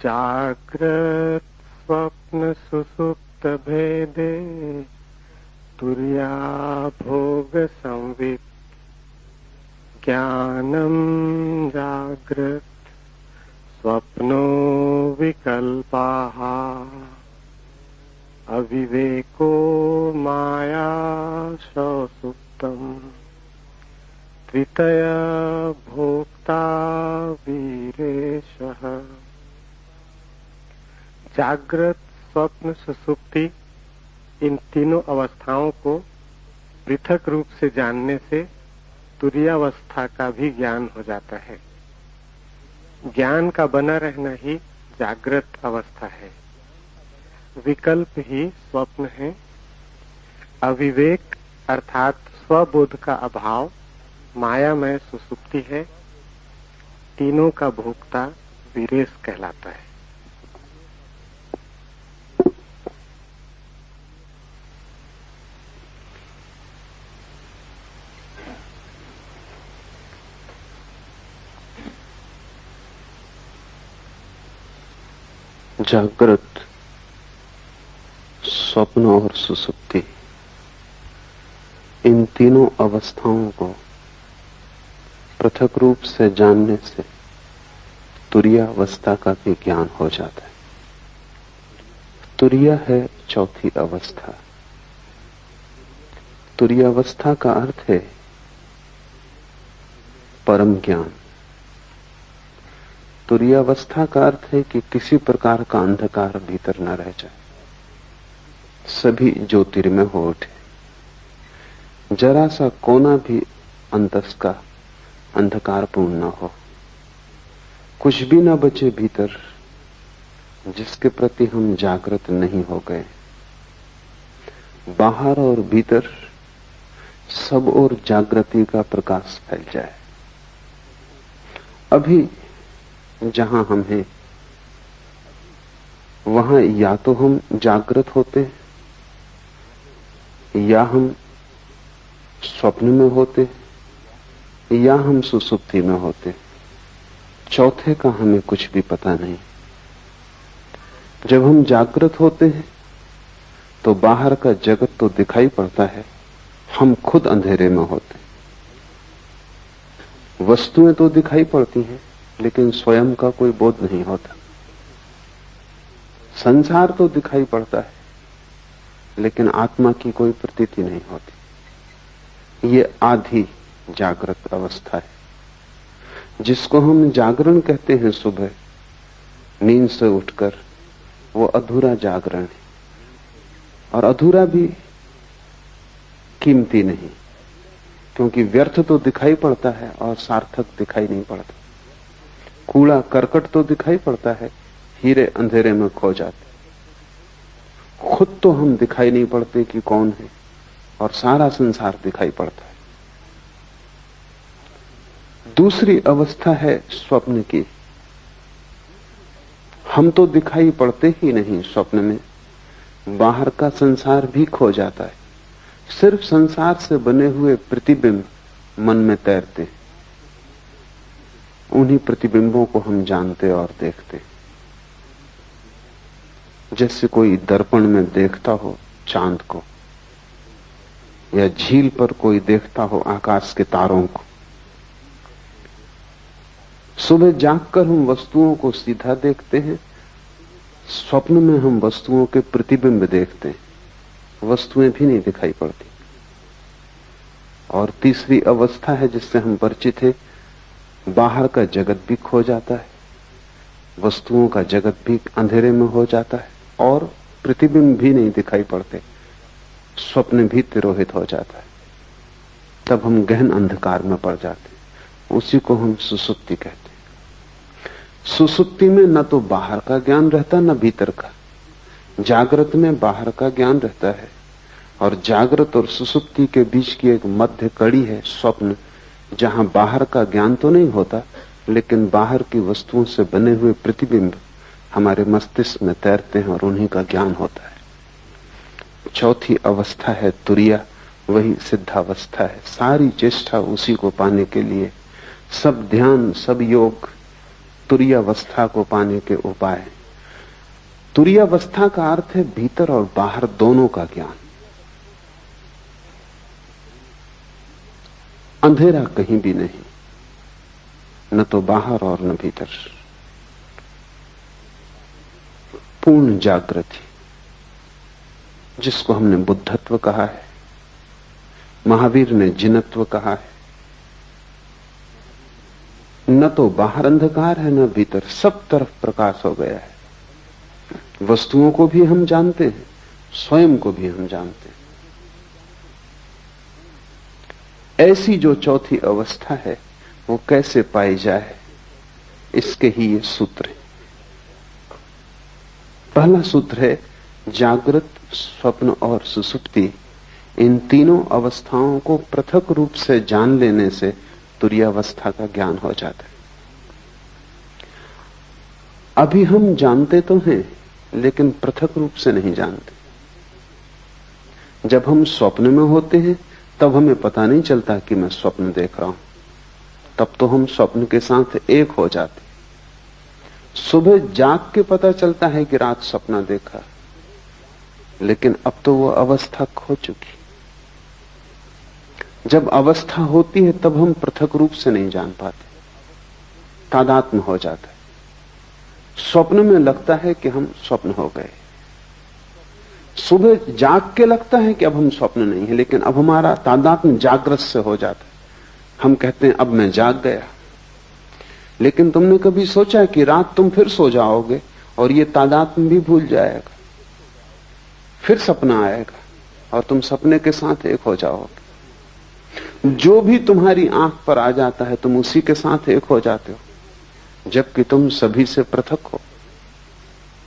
जाग्रत स्वप्न सुसुप्त भेदे तुर्या भोग संवित् ज्ञानम जाग्रत स्वप्नो विकल्पाः अविवेको माया सुप्तम् त्रितय भोक्ता वीरेशः। जागृत स्वप्न सुसुप्ति इन तीनों अवस्थाओं को पृथक रूप से जानने से तुरीयावस्था का भी ज्ञान हो जाता है। ज्ञान का बना रहना ही जागृत अवस्था है, विकल्प ही स्वप्न है। अविवेक अर्थात स्वबोध का अभाव मायामय सुसुप्ति है। तीनों का भोक्ता वीरेश कहलाता है। जागृत, स्वप्न और सुसुप्ति, इन तीनों अवस्थाओं को पृथक रूप से जानने से तुरीयावस्था का भी ज्ञान हो जाता है। तुरीया है चौथी अवस्था। तुरीयावस्था का अर्थ है परम ज्ञान। तुरीयावस्था का अर्थ है कि किसी प्रकार का अंधकार भीतर न रह जाए, सभी ज्योतिर्मय हो उठे, जरा सा कोना भी अंतस का अंधकारपूर्ण न हो, कुछ भी न बचे भीतर जिसके प्रति हम जागृत नहीं हो गए। बाहर और भीतर सब ओर जागृति का प्रकाश फैल जाए। अभी जहां हम हैं वहां या तो हम जागृत होते या हम स्वप्न में होते या हम सुसुप्ति में होते। चौथे का हमें कुछ भी पता नहीं। जब हम जागृत होते हैं तो बाहर का जगत तो दिखाई पड़ता है, हम खुद अंधेरे में होते। वस्तुएं तो दिखाई पड़ती हैं लेकिन स्वयं का कोई बोध नहीं होता। संसार तो दिखाई पड़ता है लेकिन आत्मा की कोई प्रतीति नहीं होती। ये आधी जागृत अवस्था है, जिसको हम जागरण कहते हैं। सुबह नींद से उठकर वो अधूरा जागरण है, और अधूरा भी कीमती नहीं, क्योंकि व्यर्थ तो दिखाई पड़ता है और सार्थक दिखाई नहीं पड़ता। कूड़ा करकट तो दिखाई पड़ता है, हीरे अंधेरे में खो जाते। खुद तो हम दिखाई नहीं पड़ते कि कौन है, और सारा संसार दिखाई पड़ता है। दूसरी अवस्था है स्वप्न की। हम तो दिखाई पड़ते ही नहीं स्वप्न में, बाहर का संसार भी खो जाता है। सिर्फ संसार से बने हुए प्रतिबिंब मन में तैरते, उन्हीं प्रतिबिंबों को हम जानते और देखते। जैसे कोई दर्पण में देखता हो चांद को, या झील पर कोई देखता हो आकाश के तारों को। सुबह जागकर हम वस्तुओं को सीधा देखते हैं, स्वप्न में हम वस्तुओं के प्रतिबिंब देखते हैं, वस्तुएं भी नहीं दिखाई पड़ती। और तीसरी अवस्था है जिससे हम परिचित हैं, बाहर का जगत भी खो जाता है, वस्तुओं का जगत भी अंधेरे में हो जाता है, और प्रतिबिंब भी नहीं दिखाई पड़ते, स्वप्न भी तिरोहित हो जाता है। तब हम गहन अंधकार में पड़ जाते, उसी को हम सुसुप्ति कहते हैं। सुसुप्ति में न तो बाहर का ज्ञान रहता न भीतर का। जागृत में बाहर का ज्ञान रहता है, और जागृत और सुसुप्ति के बीच की एक मध्य कड़ी है स्वप्न, जहां बाहर का ज्ञान तो नहीं होता लेकिन बाहर की वस्तुओं से बने हुए प्रतिबिंब हमारे मस्तिष्क में तैरते हैं और उन्हीं का ज्ञान होता है। चौथी अवस्था है तुरीया, वही सिद्धावस्था है। सारी चेष्टा उसी को पाने के लिए, सब ध्यान सब योग तुरीयावस्था को पाने के उपाय। तुरीयावस्था का अर्थ है भीतर और बाहर दोनों का ज्ञान। अंधेरा कहीं भी नहीं, न तो बाहर और न भीतर, पूर्ण जागृति, जिसको हमने बुद्धत्व कहा है, महावीर ने जिनत्व कहा है। न तो बाहर अंधकार है न भीतर, सब तरफ प्रकाश हो गया है। वस्तुओं को भी हम जानते हैं, स्वयं को भी हम जानते हैं। ऐसी जो चौथी अवस्था है वो कैसे पाई जाए, इसके ही ये सूत्र है। पहला सूत्र है जागृत, स्वप्न और सुषुप्ति, इन तीनों अवस्थाओं को पृथक रूप से जान लेने से तुरीयावस्था का ज्ञान हो जाता है। अभी हम जानते तो हैं लेकिन पृथक रूप से नहीं जानते। जब हम स्वप्न में होते हैं तब हमें पता नहीं चलता कि मैं स्वप्न देख रहा हूं, तब तो हम स्वप्न के साथ एक हो जाते। सुबह जाग के पता चलता है कि रात सपना देखा, लेकिन अब तो वो अवस्था खो चुकी। जब अवस्था होती है तब हम पृथक रूप से नहीं जान पाते, तादात्म्य हो जाता है। स्वप्न में लगता है कि हम स्वप्न हो गए, सुबह जाग के लगता है कि अब हम स्वप्न नहीं है, लेकिन अब हमारा तादात्म्य जागृत से हो जाता है। हम कहते हैं अब मैं जाग गया, लेकिन तुमने कभी सोचा कि रात तुम फिर सो जाओगे और ये तादात्म्य भी भूल जाएगा, फिर सपना आएगा और तुम सपने के साथ एक हो जाओगे। जो भी तुम्हारी आंख पर आ जाता है तुम उसी के साथ एक हो जाते हो, जबकि तुम सभी से पृथक हो।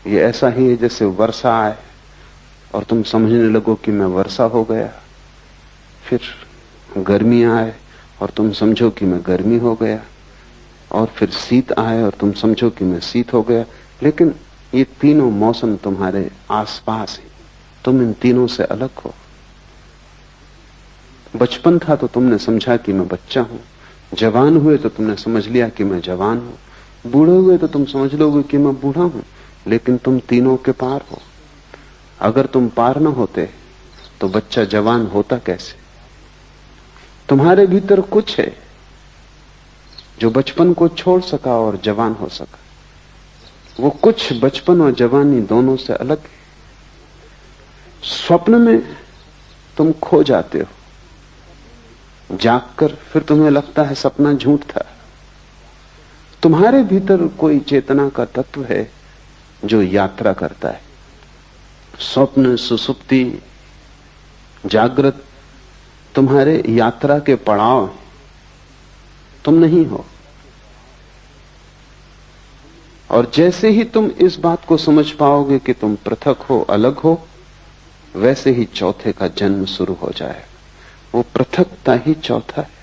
ये ऐसा ही है जैसे वर्षा आए और तुम समझने लगो कि मैं वर्षा हो गया, फिर गर्मी आए और तुम समझो कि मैं गर्मी हो गया, और फिर शीत आए और तुम समझो कि मैं शीत हो गया। लेकिन ये तीनों मौसम तुम्हारे आसपास हैं, तुम इन तीनों से अलग हो। बचपन था तो तुमने समझा कि मैं बच्चा हूं, जवान हुए तो तुमने समझ लिया कि मैं जवान हूं, बूढ़े हुए तो तुम समझ लोगे कि मैं बूढ़ा हूं, लेकिन तुम तीनों के पार हो। अगर तुम पार न होते तो बच्चा जवान होता कैसे? तुम्हारे भीतर कुछ है जो बचपन को छोड़ सका और जवान हो सका। वो कुछ बचपन और जवानी दोनों से अलग है। स्वप्न में तुम खो जाते हो, जागकर फिर तुम्हें लगता है सपना झूठ था। तुम्हारे भीतर कोई चेतना का तत्व है जो यात्रा करता है। स्वप्न, सुषुप्ति, जागृत तुम्हारे यात्रा के पड़ाव हैं, तुम नहीं हो। और जैसे ही तुम इस बात को समझ पाओगे कि तुम पृथक हो, अलग हो, वैसे ही चौथे का जन्म शुरू हो जाएगा। वो पृथकता ही चौथा है।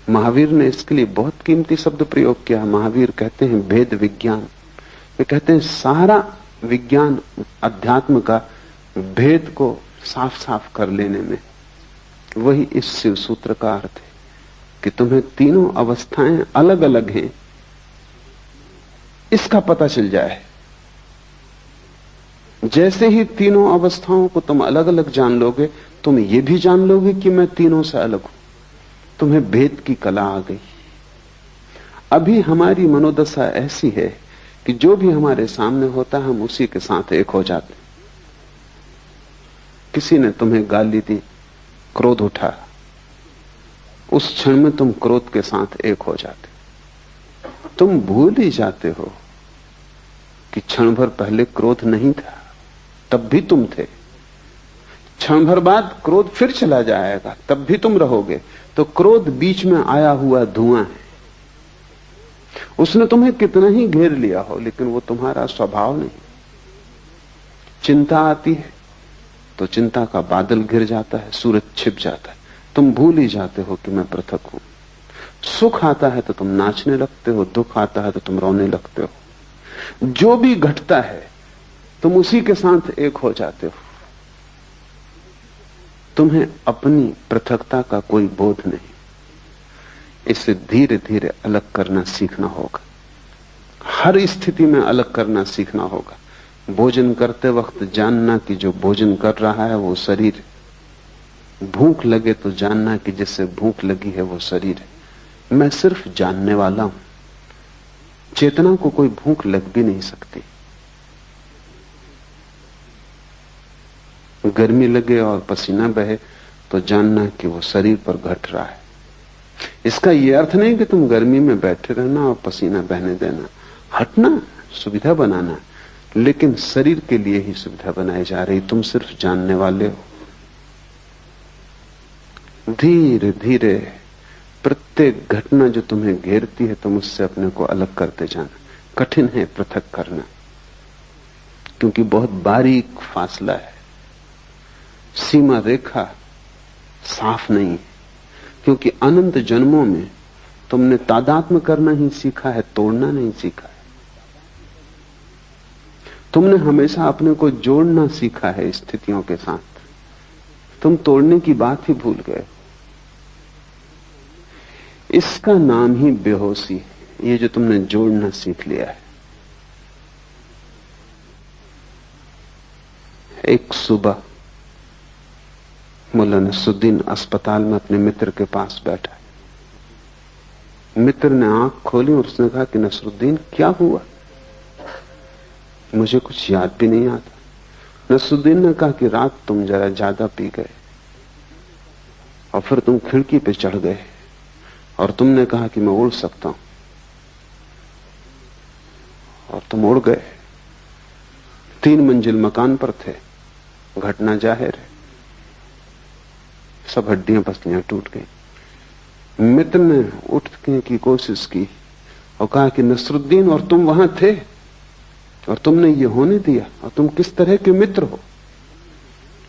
महावीर ने इसके लिए बहुत कीमती शब्द प्रयोग किया। महावीर कहते हैं भेद विज्ञान। वे कहते हैं सारा विज्ञान अध्यात्म का भेद को साफ साफ कर लेने में वही इस शिव सूत्र का अर्थ है कि तुम्हें तीनों अवस्थाएं अलग अलग हैं, इसका पता चल जाए। जैसे ही तीनों अवस्थाओं को तुम अलग अलग जान लोगे, तुम ये भी जान लोगे कि मैं तीनों से अलग हूं। तुम्हें भेद की कला आ गई। अभी हमारी मनोदशा ऐसी है कि जो भी हमारे सामने होता है हम उसी के साथ एक हो जाते। किसी ने तुम्हें गाली दी, क्रोध उठा, उस क्षण में तुम क्रोध के साथ एक हो जाते। तुम भूल ही जाते हो कि क्षण भर पहले क्रोध नहीं था, तब भी तुम थे। क्षण भर बाद क्रोध फिर चला जाएगा, तब भी तुम रहोगे। तो क्रोध बीच में आया हुआ धुआं है। उसने तुम्हें कितना ही घेर लिया हो, लेकिन वो तुम्हारा स्वभाव नहीं। चिंता आती है तो चिंता का बादल घिर जाता है, सूरज छिप जाता है, तुम भूल ही जाते हो कि मैं पृथक हूं। सुख आता है तो तुम नाचने लगते हो, दुख आता है तो तुम रोने लगते हो। जो भी घटता है तुम उसी के साथ एक हो जाते हो। तुम्हें अपनी पृथकता का कोई बोध नहीं। इसे धीरे धीरे अलग करना सीखना होगा। हर स्थिति में अलग करना सीखना होगा। भोजन करते वक्त जानना कि जो भोजन कर रहा है वो शरीर है। भूख लगे तो जानना कि जिससे भूख लगी है वो शरीर है। मैं सिर्फ जानने वाला हूं। चेतना को कोई भूख लग भी नहीं सकती। गर्मी लगे और पसीना बहे तो जानना कि वो शरीर पर घट रहा है। इसका यह अर्थ नहीं कि तुम गर्मी में बैठे रहना और पसीना बहने देना। हटना, सुविधा बनाना, लेकिन शरीर के लिए ही सुविधा बनाई जा रही। तुम सिर्फ जानने वाले हो। धीरे धीरे प्रत्येक घटना जो तुम्हें घेरती है तुम उससे अपने को अलग करते जाना। कठिन है पृथक करना, क्योंकि बहुत बारीक फासला है। सीमा रेखा साफ नहीं है, क्योंकि अनंत जन्मों में तुमने तादात्म्य करना ही सीखा है, तोड़ना नहीं सीखा है। तुमने हमेशा अपने को जोड़ना सीखा है स्थितियों के साथ। तुम तोड़ने की बात ही भूल गए। इसका नाम ही बेहोशी है, ये जो तुमने जोड़ना सीख लिया है। एक सुबह मुल्ला नसरुद्दीन अस्पताल में अपने मित्र के पास बैठा। मित्र ने आंख खोली और उसने कहा कि नसरुद्दीन क्या हुआ? मुझे कुछ याद भी नहीं आता। नसरुद्दीन ने कहा कि रात तुम जरा ज्यादा पी गए और फिर तुम खिड़की पे चढ़ गए और तुमने कहा कि मैं उड़ सकता हूं, और तुम उड़ गए। 3 मंजिल मकान पर थे। घटना जाहिर है, सब हड्डियां पसलियां टूट गई। मित्र ने उठने की कोशिश की और कहा कि नसरुद्दीन, और तुम वहां थे और तुमने ये होने दिया, और तुम किस तरह के मित्र हो?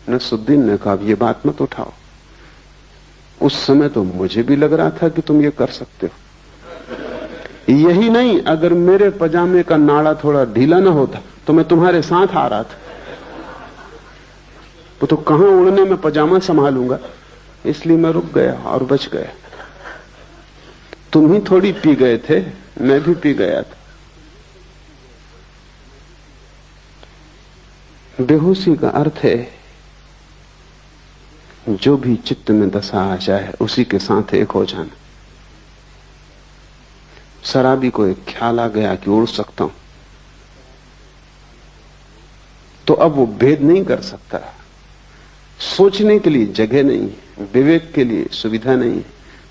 नसरुद्दीन ने कहा ये बात मत उठाओ। उस समय तो मुझे भी लग रहा था कि तुम ये कर सकते हो। यही नहीं, अगर मेरे पजामे का नाड़ा थोड़ा ढीला ना होता तो मैं तुम्हारे साथ आ रहा था। वो तो कहां उड़ने में पजामा संभालूंगा, इसलिए मैं रुक गया और बच गया। तुम ही थोड़ी पी गए थे, मैं भी पी गया था। बेहोशी का अर्थ है जो भी चित्त में दशा आ जाए उसी के साथ एक हो जाना। शराबी को एक ख्याल आ गया कि उड़ सकता हूं, तो अब वो भेद नहीं कर सकता। सोचने के लिए जगह नहीं, विवेक के लिए सुविधा नहीं,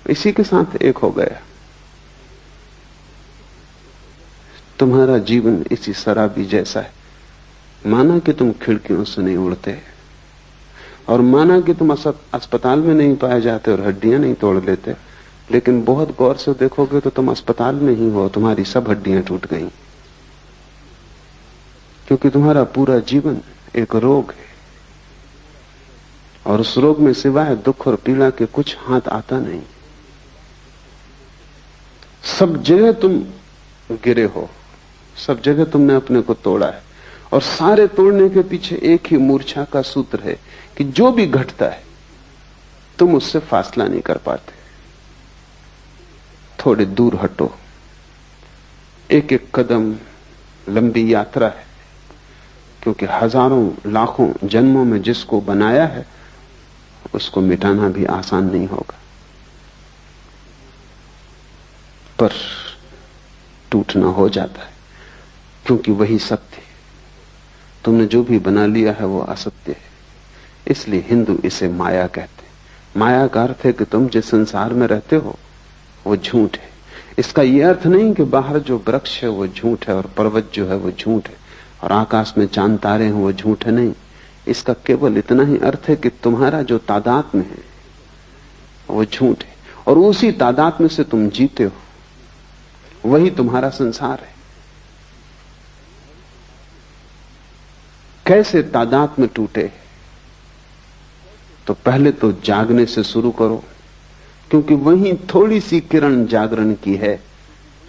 इसी के साथ एक हो गया। तुम्हारा जीवन इसी शराबी जैसा है। माना कि तुम खिड़कियों से नहीं उड़ते, और माना कि तुम अस्पताल में नहीं पाए जाते और हड्डियां नहीं तोड़ लेते, लेकिन बहुत गौर से देखोगे तो तुम अस्पताल में ही हो, तुम्हारी सब हड्डियां टूट गई, क्योंकि तुम्हारा पूरा जीवन एक रोग है, और उस रोग में सिवाय दुख और पीड़ा के कुछ हाथ आता नहीं। सब जगह तुम गिरे हो, सब जगह तुमने अपने को तोड़ा है, और सारे तोड़ने के पीछे एक ही मूर्छा का सूत्र है कि जो भी घटता है तुम उससे फासला नहीं कर पाते। थोड़े दूर हटो। एक एक कदम लंबी यात्रा है, क्योंकि हजारों लाखों जन्मों में जिसको बनाया है उसको मिटाना भी आसान नहीं होगा, पर टूटना हो जाता है, क्योंकि वही सत्य है। तुमने जो भी बना लिया है वो असत्य है। इसलिए हिंदू इसे माया कहते हैं। माया का अर्थ है कि तुम जिस संसार में रहते हो वो झूठ है। इसका यह अर्थ नहीं कि बाहर जो वृक्ष है वो झूठ है और पर्वत जो है वो झूठ है और आकाश में चांद तारे हैं वो झूठ है। नहीं, इसका केवल इतना ही अर्थ है कि तुम्हारा जो तादात्म्य है वो झूठ है, और उसी तादात्म्य से तुम जीते हो, वही तुम्हारा संसार है। कैसे तादात्म्य टूटे? तो पहले तो जागने से शुरू करो, क्योंकि वही थोड़ी सी किरण जागरण की है।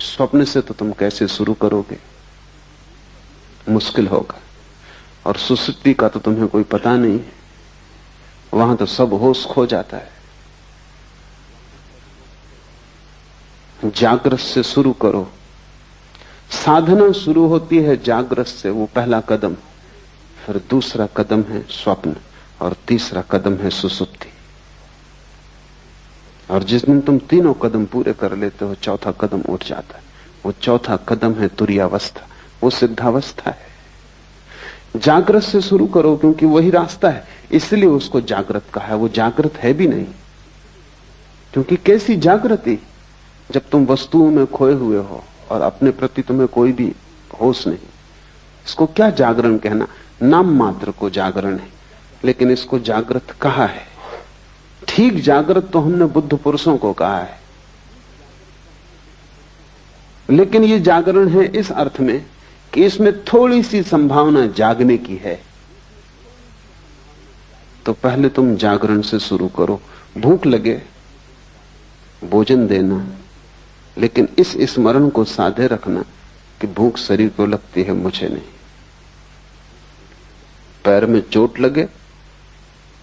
स्वप्न से तो तुम कैसे शुरू करोगे? मुश्किल होगा। और सुसुप्ति का तो तुम्हें कोई पता नहीं है, वहां तो सब होश खो जाता है। जागृत से शुरू करो। साधना शुरू होती है जागृत से, वो पहला कदम। फिर दूसरा कदम है स्वप्न और तीसरा कदम है सुसुप्ति। और जिस दिन तुम तीनों कदम पूरे कर लेते हो, चौथा कदम उठ जाता है। वो चौथा कदम है तुरीयावस्था, वो सिद्धावस्था है। जागृत से शुरू करो, क्योंकि वही रास्ता है, इसलिए उसको जागृत कहा है। वो जागृत है भी नहीं, क्योंकि कैसी जागृति जब तुम वस्तुओं में खोए हुए हो और अपने प्रति तुम्हें कोई भी होश नहीं। इसको क्या जागरण कहना, नाम मात्र को जागरण है, लेकिन इसको जागृत कहा है। ठीक जागृत तो हमने बुद्ध पुरुषों को कहा है, लेकिन ये जागरण है इस अर्थ में कि इसमें थोड़ी सी संभावना जागने की है। तो पहले तुम जागरण से शुरू करो। भूख लगे भोजन देना, लेकिन इस स्मरण को साधे रखना कि भूख शरीर को लगती है, मुझे नहीं। पैर में चोट लगे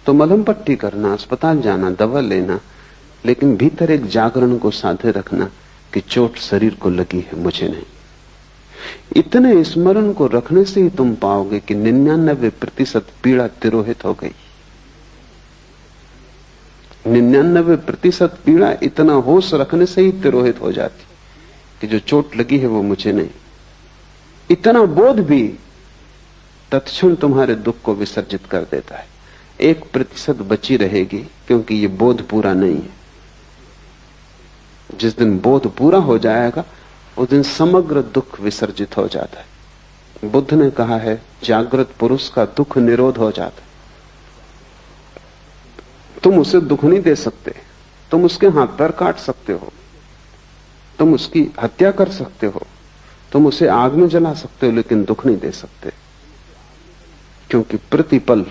तो मलहम पट्टी करना, अस्पताल जाना, दवा लेना, लेकिन भीतर एक जागरण को साधे रखना कि चोट शरीर को लगी है, मुझे नहीं। इतने स्मरण को रखने से ही तुम पाओगे कि 99% पीड़ा तिरोहित हो गई। 99% पीड़ा इतना होश रखने से ही तिरोहित हो जाती कि जो चोट लगी है वो मुझे नहीं। इतना बोध भी तत्क्षण तुम्हारे दुख को विसर्जित कर देता है। 1% बची रहेगी, क्योंकि ये बोध पूरा नहीं है। जिस दिन बोध पूरा हो जाएगा उस दिन समग्र दुख विसर्जित हो जाता है। बुद्ध ने कहा है, जागृत पुरुष का दुख निरोध हो जाता है। तुम उसे दुख नहीं दे सकते, तुम उसके हाथ पैर काट सकते हो, तुम उसकी हत्या कर सकते हो, तुम उसे आग में जला सकते हो, लेकिन दुख नहीं दे सकते। क्योंकि प्रतिपल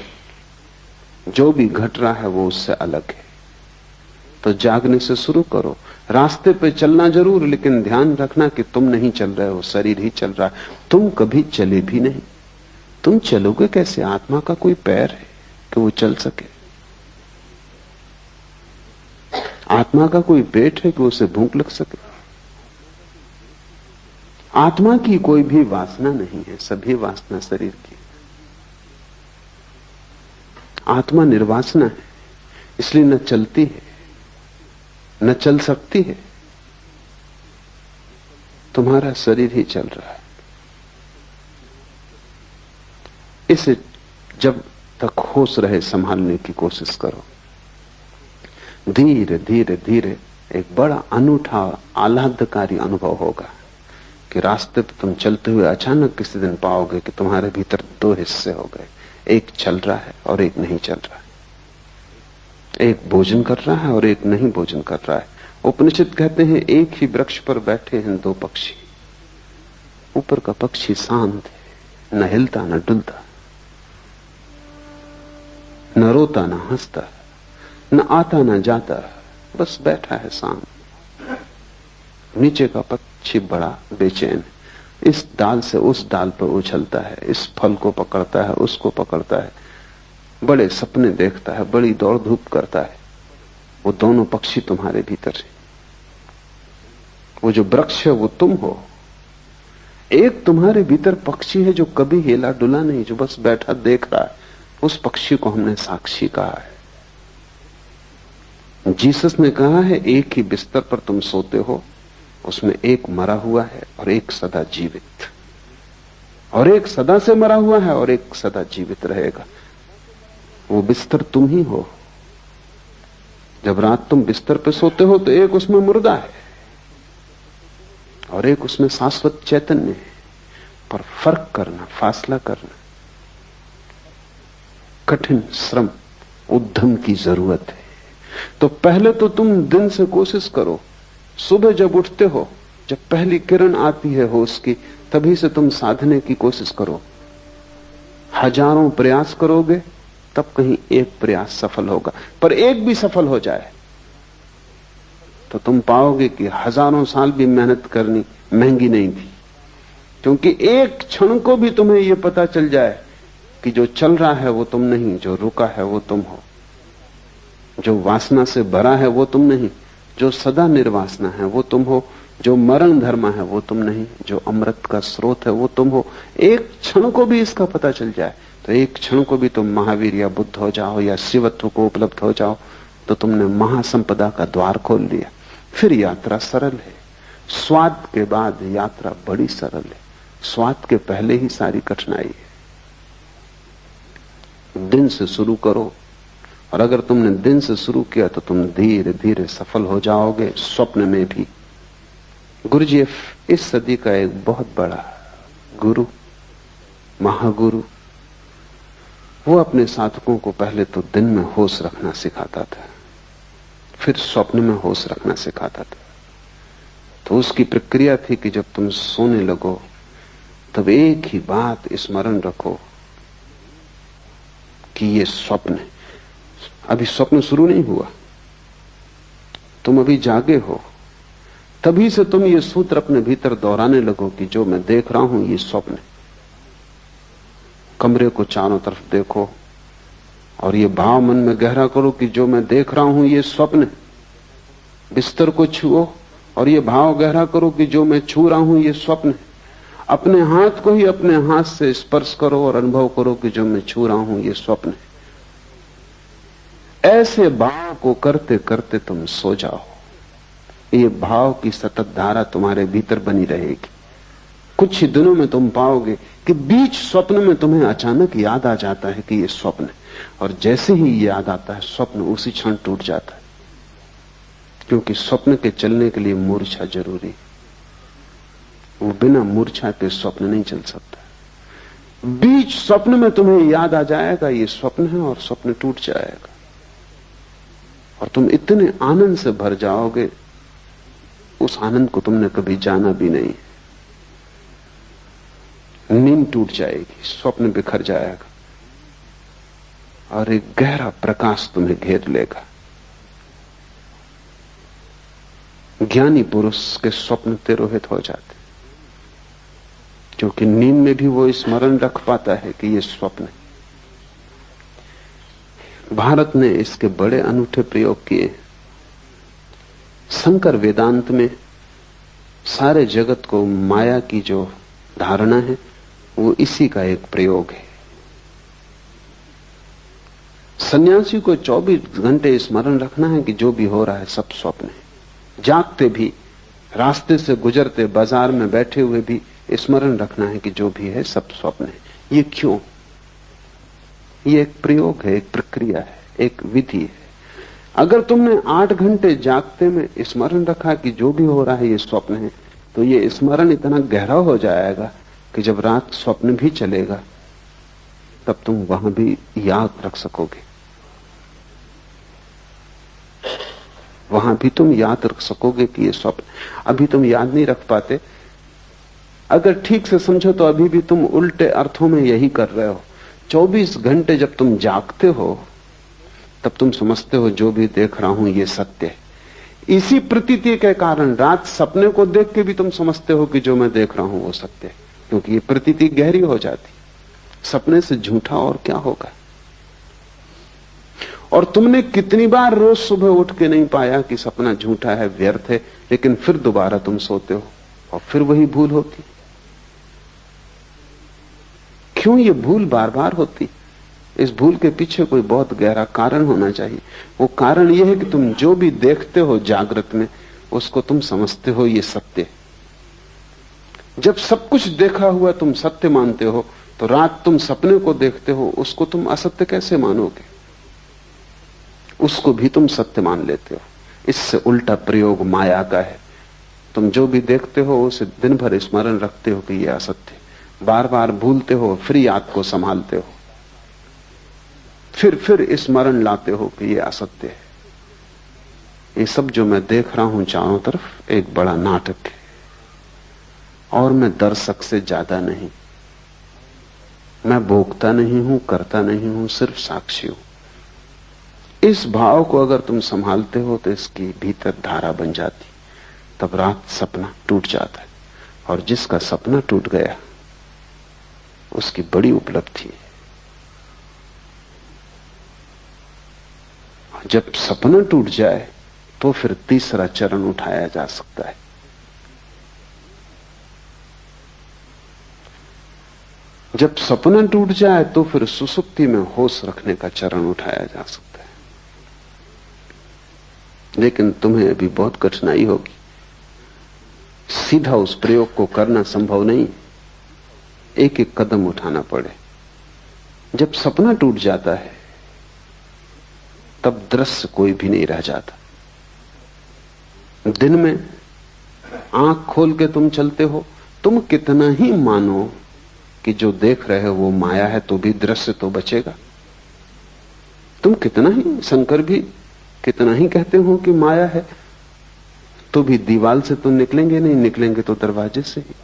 जो भी घट रहा है वो उससे अलग है। तो जागने से शुरू करो। रास्ते पे चलना जरूर, लेकिन ध्यान रखना कि तुम नहीं चल रहे हो, शरीर ही चल रहा है। तुम कभी चले भी नहीं। तुम चलोगे कैसे? आत्मा का कोई पैर है कि वो चल सके? आत्मा का कोई पेट है कि उसे भूख लग सके? आत्मा की कोई भी वासना नहीं है, सभी वासना शरीर की। आत्मा निर्वासना है, इसलिए न चलती है न चल सकती है। तुम्हारा शरीर ही चल रहा है। इसे जब तक होश रहे संभालने की कोशिश करो। धीरे धीरे धीरे एक बड़ा अनूठा आह्लादकारी अनुभव होगा कि रास्ते पर तुम चलते हुए अचानक किसी दिन पाओगे कि तुम्हारे भीतर 2 हिस्से हो गए। एक चल रहा है और एक नहीं चल रहा है। एक भोजन कर रहा है और एक नहीं भोजन कर रहा है। उपनिषद कहते हैं, एक ही वृक्ष पर बैठे हैं 2 पक्षी। ऊपर का पक्षी शांत है, न हिलता न डुलता, न रोता न हंसता, न आता न जाता, बस बैठा है शांत। नीचे का पक्षी बड़ा बेचैन, इस डाल से उस डाल पर उछलता है, इस फल को पकड़ता है, उसको पकड़ता है, बड़े सपने देखता है, बड़ी दौड़ धूप करता है। वो दोनों पक्षी तुम्हारे भीतर है। वो जो वृक्ष है वो तुम हो। एक तुम्हारे भीतर पक्षी है जो कभी हिला डुला नहीं, जो बस बैठा देख रहा है। उस पक्षी को हमने साक्षी कहा है। जीसस ने कहा है, एक ही बिस्तर पर तुम सोते हो, उसमें एक मरा हुआ है और एक सदा जीवित, और एक सदा से मरा हुआ है और एक सदा जीवित रहेगा। वो बिस्तर तुम ही हो। जब रात तुम बिस्तर पे सोते हो तो एक उसमें मुर्दा है और एक उसमें शाश्वत चैतन्य है। पर फर्क करना, फासला करना, कठिन श्रम, उद्यम की जरूरत है। तो पहले तो तुम दिन से कोशिश करो। सुबह जब उठते हो, जब पहली किरण आती है होश की, तभी से तुम साधने की कोशिश करो। हजारों प्रयास करोगे तब कहीं एक प्रयास सफल होगा। पर एक भी सफल हो जाए तो तुम पाओगे कि हजारों साल भी मेहनत करनी महंगी नहीं थी। क्योंकि एक क्षण को भी तुम्हें यह पता चल जाए कि जो चल रहा है वो तुम नहीं, जो रुका है वो तुम हो, जो वासना से भरा है वो तुम नहीं, जो सदा निर्वासना है वो तुम हो, जो मरण धर्म है वो तुम नहीं, जो अमृत का स्रोत है वो तुम हो। एक क्षण को भी इसका पता चल जाए तो एक क्षण को भी तुम महावीर या बुद्ध हो जाओ या शिवत्व को उपलब्ध हो जाओ तो तुमने महासंपदा का द्वार खोल लिया। फिर यात्रा सरल है। स्वाद के बाद यात्रा बड़ी सरल है, स्वाद के पहले ही सारी कठिनाई है। दिन से शुरू करो, और अगर तुमने दिन से शुरू किया तो तुम धीरे धीरे सफल हो जाओगे, स्वप्न में भी। गुरुजी इस सदी का एक बहुत बड़ा गुरु, महागुरु, वो अपने साधकों को पहले तो दिन में होश रखना सिखाता था, फिर स्वप्न में होश रखना सिखाता था। तो उसकी प्रक्रिया थी कि जब तुम सोने लगो तब एक ही बात स्मरण रखो कि ये स्वप्न है। अभी स्वप्न शुरू नहीं हुआ, तुम अभी जागे हो, तभी से तुम ये सूत्र अपने भीतर दोहराने लगो कि जो मैं देख रहा हूं ये स्वप्न है। कमरे को चारों तरफ देखो और ये भाव मन में गहरा करो कि जो मैं देख रहा हूं ये स्वप्न है। बिस्तर को छुओ और ये भाव गहरा करो कि जो मैं छू रहा हूं ये स्वप्न है। अपने हाथ को ही अपने हाथ से स्पर्श करो और अनुभव करो कि जो मैं छू रहा हूं ये स्वप्न है। ऐसे भाव को करते करते तुम सो जाओ, ये भाव की सतत धारा तुम्हारे भीतर बनी रहेगी। कुछ ही दिनों में तुम पाओगे कि बीच स्वप्न में तुम्हें अचानक याद आ जाता है कि ये स्वप्न है, और जैसे ही याद आता है स्वप्न उसी क्षण टूट जाता है, क्योंकि स्वप्न के चलने के लिए मूर्छा जरूरी है। वो बिना मूर्छा के स्वप्न नहीं चल सकता। बीच स्वप्न में तुम्हें याद आ जाएगा ये स्वप्न है और स्वप्न टूट जाएगा, और तुम इतने आनंद से भर जाओगे, उस आनंद को तुमने कभी जाना भी नहीं। नींद टूट जाएगी, स्वप्न बिखर जाएगा और एक गहरा प्रकाश तुम्हें घेर लेगा। ज्ञानी पुरुष के स्वप्न तिरोहित हो जाते, क्योंकि नींद में भी वो स्मरण रख पाता है कि ये स्वप्न है। भारत ने इसके बड़े अनूठे प्रयोग किए। शंकर वेदांत में सारे जगत को माया की जो धारणा है वो इसी का एक प्रयोग है। सन्यासी को 24 घंटे स्मरण रखना है कि जो भी हो रहा है सब स्वप्न है। जागते भी, रास्ते से गुजरते, बाजार में बैठे हुए भी स्मरण रखना है कि जो भी है सब स्वप्न है। ये क्यों? ये एक प्रयोग है, एक प्रक्रिया है, एक विधि है। अगर तुमने 8 घंटे जागते में स्मरण रखा कि जो भी हो रहा है ये स्वप्न है, तो ये स्मरण इतना गहरा हो जाएगा कि जब रात स्वप्न भी चलेगा तब तुम वहां भी याद रख सकोगे, वहां भी तुम याद रख सकोगे कि ये स्वप्न। अभी तुम याद नहीं रख पाते। अगर ठीक से समझो तो अभी भी तुम उल्टे अर्थों में यही कर रहे हो। 24 घंटे जब तुम जागते हो तब तुम समझते हो जो भी देख रहा हूं ये सत्य है। इसी प्रतीति के कारण रात सपने को देख के भी तुम समझते हो कि जो मैं देख रहा हूं वो सत्य है, क्योंकि ये प्रतीति गहरी हो जाती। सपने से झूठा और क्या होगा। और तुमने कितनी बार रोज सुबह उठ के नहीं पाया कि सपना झूठा है, व्यर्थ है, लेकिन फिर दोबारा तुम सोते हो और फिर वही भूल होती। क्यों ये भूल बार बार होती? इस भूल के पीछे कोई बहुत गहरा कारण होना चाहिए। वो कारण यह है कि तुम जो भी देखते हो जागृत में उसको तुम समझते हो ये सत्य है। जब सब कुछ देखा हुआ तुम सत्य मानते हो तो रात तुम सपने को देखते हो, उसको तुम असत्य कैसे मानोगे? उसको भी तुम सत्य मान लेते हो। इससे उल्टा प्रयोग माया का है। तुम जो भी देखते हो उसे दिन भर स्मरण रखते हो कि यह असत्य, बार बार भूलते हो, फिर याद को संभालते हो, फिर स्मरण लाते हो कि यह असत्य है। ये सब जो मैं देख रहा हूं चारों तरफ एक बड़ा नाटक है, और मैं दर्शक से ज्यादा नहीं। मैं भोगता नहीं हूं, करता नहीं हूं, सिर्फ साक्षी हूं। इस भाव को अगर तुम संभालते हो तो इसकी भीतर धारा बन जाती। तब रात सपना टूट जाता है, और जिसका सपना टूट गया उसकी बड़ी उपलब्धि है। जब सपना टूट जाए तो फिर तीसरा चरण उठाया जा सकता है। जब सपना टूट जाए तो फिर सुसुप्ति में होश रखने का चरण उठाया जा सकता है। लेकिन तुम्हें अभी बहुत कठिनाई होगी, सीधा उस प्रयोग को करना संभव नहीं, एक एक कदम उठाना पड़े। जब सपना टूट जाता है तब दृश्य कोई भी नहीं रह जाता। दिन में आंख खोल के तुम चलते हो, तुम कितना ही मानो कि जो देख रहे हो वो माया है, तो भी दृश्य तो बचेगा। तुम कितना ही, शंकर भी कितना ही कहते हो कि माया है, तो भी दीवाल से तो निकलेंगे नहीं, निकलेंगे तो दरवाजे से ही।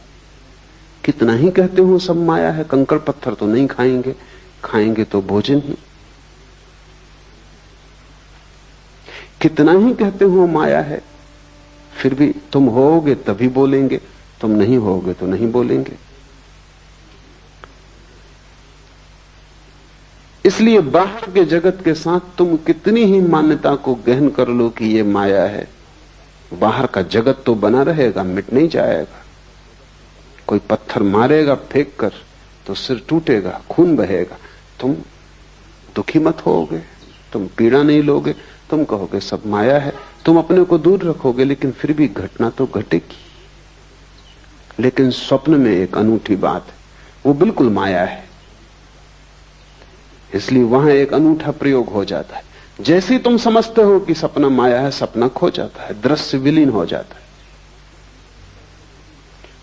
कितना ही कहते हो सब माया है, कंकड़ पत्थर तो नहीं खाएंगे, खाएंगे तो भोजन ही। कितना ही कहते हो माया है, फिर भी तुम होगे तभी बोलेंगे, तुम नहीं होगे तो नहीं बोलेंगे। इसलिए बाहर के जगत के साथ तुम कितनी ही मान्यता को गहन कर लो कि ये माया है, बाहर का जगत तो बना रहेगा, मिट नहीं जाएगा। कोई पत्थर मारेगा फेंक कर तो सिर टूटेगा, खून बहेगा, तुम दुखी मत होगे, तुम पीड़ा नहीं लोगे, तुम कहोगे सब माया है, तुम अपने को दूर रखोगे, लेकिन फिर भी घटना तो घटेगी। लेकिन स्वप्न में एक अनूठी बात है, वो बिल्कुल माया है, इसलिए वहां एक अनूठा प्रयोग हो जाता है। जैसे ही तुम समझते हो कि सपना माया है, सपना खो जाता है, दृश्य विलीन हो जाता है।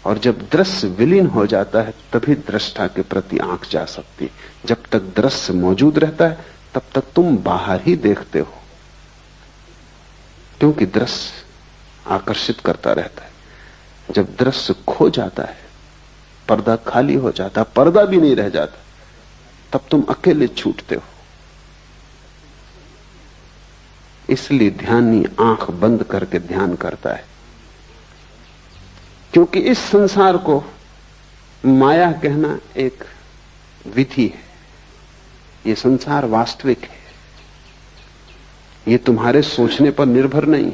और जब दृश्य विलीन हो जाता है तभी दृष्टा के प्रति आंख जा सकती है। जब तक दृश्य मौजूद रहता है तब तक तुम बाहर ही देखते हो, क्योंकि दृश्य आकर्षित करता रहता है। जब दृश्य खो जाता है, पर्दा खाली हो जाता है, पर्दा भी नहीं रह जाता, तब तुम अकेले छूटते हो। इसलिए ध्यानी आंख बंद करके ध्यान करता है, क्योंकि इस संसार को माया कहना एक विधि है। ये संसार वास्तविक है, ये तुम्हारे सोचने पर निर्भर नहीं।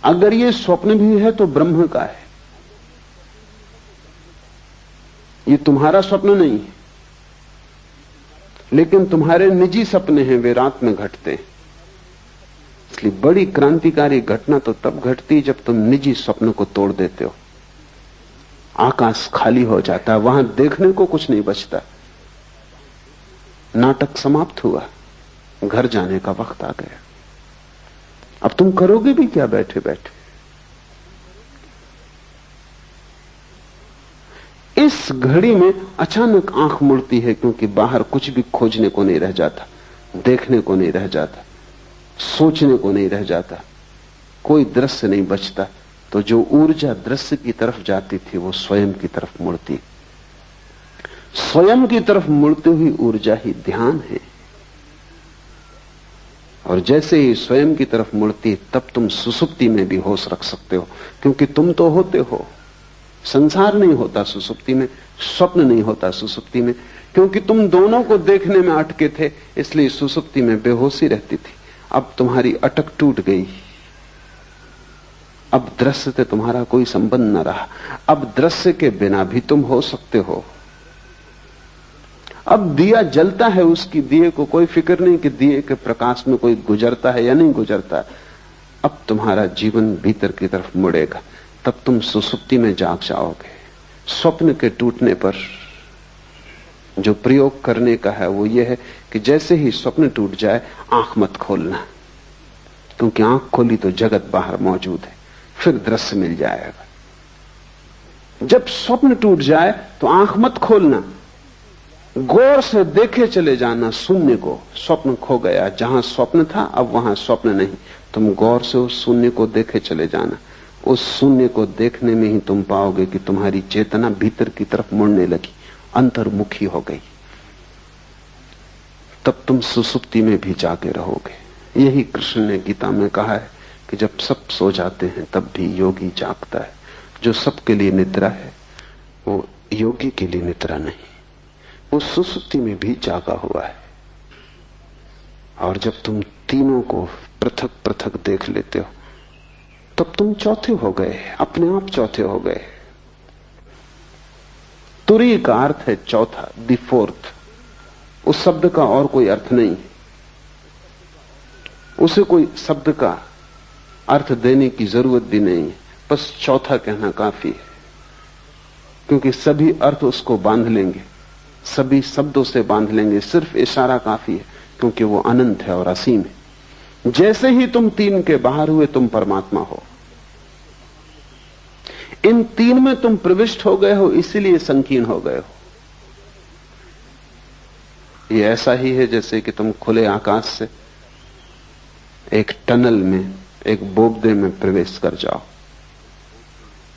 अगर ये स्वप्न भी है तो ब्रह्म का है, ये तुम्हारा स्वप्न नहीं है। लेकिन तुम्हारे निजी सपने हैं, वे रात में घटते हैं। इसलिए बड़ी क्रांतिकारी घटना तो तब घटती जब तुम निजी स्वप्न को तोड़ देते हो। आकाश खाली हो जाता है, वहां देखने को कुछ नहीं बचता। नाटक समाप्त हुआ, घर जाने का वक्त आ गया। अब तुम करोगे भी क्या बैठे बैठे? इस घड़ी में अचानक आंख मुड़ती है, क्योंकि बाहर कुछ भी खोजने को नहीं रह जाता, देखने को नहीं रह जाता, सोचने को नहीं रह जाता, कोई दृश्य नहीं बचता। तो जो ऊर्जा दृश्य की तरफ जाती थी वो स्वयं की तरफ मुड़ती। स्वयं की तरफ मुड़ती हुई ऊर्जा ही ध्यान है। और जैसे ही स्वयं की तरफ मुड़ती, तब तुम सुसुप्ति में भी होश रख सकते हो, क्योंकि तुम तो होते हो। संसार नहीं होता सुसुप्ति में, स्वप्न नहीं होता सुसुप्ति में, क्योंकि तुम दोनों को देखने में अटके थे, इसलिए सुसुप्ति में बेहोशी रहती थी। अब तुम्हारी अटक टूट गई, अब दृश्य से तुम्हारा कोई संबंध न रहा। अब दृश्य के बिना भी तुम हो सकते हो। अब दिया जलता है, उसकी दिए को कोई फिक्र नहीं कि दिए के प्रकाश में कोई गुजरता है या नहीं गुजरता। अब तुम्हारा जीवन भीतर की तरफ मुड़ेगा, तब तुम सुसुप्ति में जाग जाओगे। स्वप्न के टूटने पर जो प्रयोग करने का है वो ये है कि जैसे ही स्वप्न टूट जाए आंख मत खोलना, क्योंकि आंख खोली तो जगत बाहर मौजूद है, फिर दृश्य मिल जाएगा। जब स्वप्न टूट जाए तो आंख मत खोलना, गौर से देखे चले जाना शून्य को। स्वप्न खो गया, जहां स्वप्न था अब वहां स्वप्न नहीं, तुम गौर से उस शून्य को देखे चले जाना। उस शून्य को देखने में ही तुम पाओगे कि तुम्हारी चेतना भीतर की तरफ मुड़ने लगी, अंतर्मुखी हो गई। तब तुम सुसुप्ति में भी जागे रहोगे। यही कृष्ण ने गीता में कहा है कि जब सब सो जाते हैं तब भी योगी जागता है। जो सबके लिए निद्रा है वो योगी के लिए निद्रा नहीं, वो सुसुप्ति में भी जागा हुआ है। और जब तुम तीनों को पृथक पृथक देख लेते हो तब तुम चौथे हो गए, अपने आप चौथे हो गए। तुरी का अर्थ है चौथा, द फोर्थ। उस शब्द का और कोई अर्थ नहीं, उसे कोई शब्द का अर्थ देने की जरूरत भी नहीं है, बस चौथा कहना काफी है, क्योंकि सभी अर्थ उसको बांध लेंगे, सभी शब्दों से बांध लेंगे। सिर्फ इशारा काफी है, क्योंकि वो अनंत है और असीम है। जैसे ही तुम तीन के बाहर हुए तुम परमात्मा हो। इन तीन में तुम प्रविष्ट हो गए हो, इसीलिए संकीर्ण हो गए हो। ये ऐसा ही है जैसे कि तुम खुले आकाश से एक टनल में, एक बोगदे में प्रवेश कर जाओ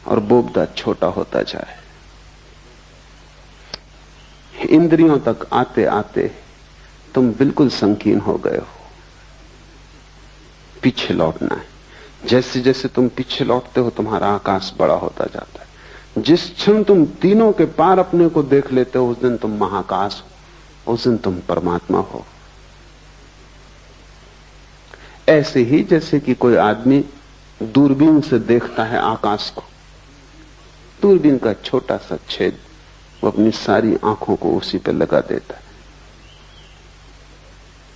और बोगदा छोटा होता जाए। इंद्रियों तक आते आते तुम बिल्कुल संकीर्ण हो गए हो। पीछे लौटना है। जैसे जैसे तुम पीछे लौटते हो तुम्हारा आकाश बड़ा होता जाता है। जिस क्षण तुम तीनों के पार अपने को देख लेते हो उस दिन तुम महाकाश हो, उस दिन तुम परमात्मा हो। ऐसे ही जैसे कि कोई आदमी दूरबीन से देखता है आकाश को, दूरबीन का छोटा सा छेद वो अपनी सारी आंखों को उसी पर लगा देता है,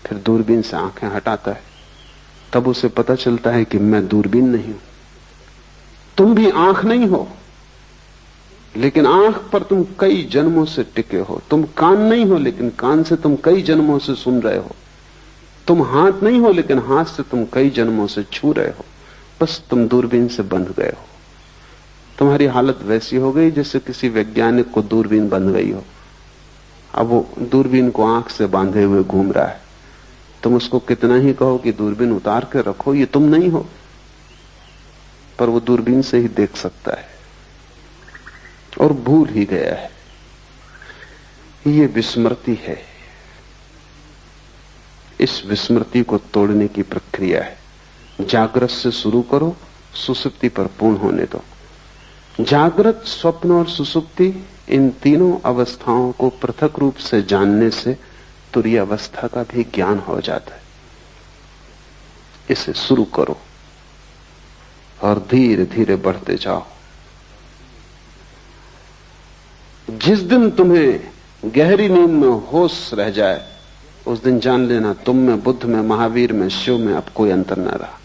फिर दूरबीन से आंखें हटाता है, तब उसे पता चलता है कि मैं दूरबीन नहीं हूं। तुम भी आंख नहीं हो, लेकिन आंख पर तुम कई जन्मों से टिके हो। तुम कान नहीं हो, लेकिन कान से तुम कई जन्मों से सुन रहे हो। तुम हाथ नहीं हो, लेकिन हाथ से तुम कई जन्मों से छू रहे हो। बस तुम दूरबीन से बंध गए हो। तुम्हारी हालत वैसी हो गई जैसे किसी वैज्ञानिक को दूरबीन बंध गई हो। अब वो दूरबीन को आंख से बांधे हुए घूम रहा है। तुम उसको कितना ही कहो कि दूरबीन उतार के रखो, ये तुम नहीं हो, पर वो दूरबीन से ही देख सकता है और भूल ही गया है। ये विस्मृति है। इस विस्मृति को तोड़ने की प्रक्रिया है। जागृत से शुरू करो, सुसुप्ति पर पूर्ण होने दो। जागृत, स्वप्न और सुसुप्ति, इन तीनों अवस्थाओं को पृथक रूप से जानने से तुरीय अवस्था का भी ज्ञान हो जाता है। इसे शुरू करो और धीरे धीरे बढ़ते जाओ। जिस दिन तुम्हें गहरी नींद में होश रह जाए उस दिन जान लेना तुम में, बुद्ध में, महावीर में, शिव में अब कोई अंतर न रहा।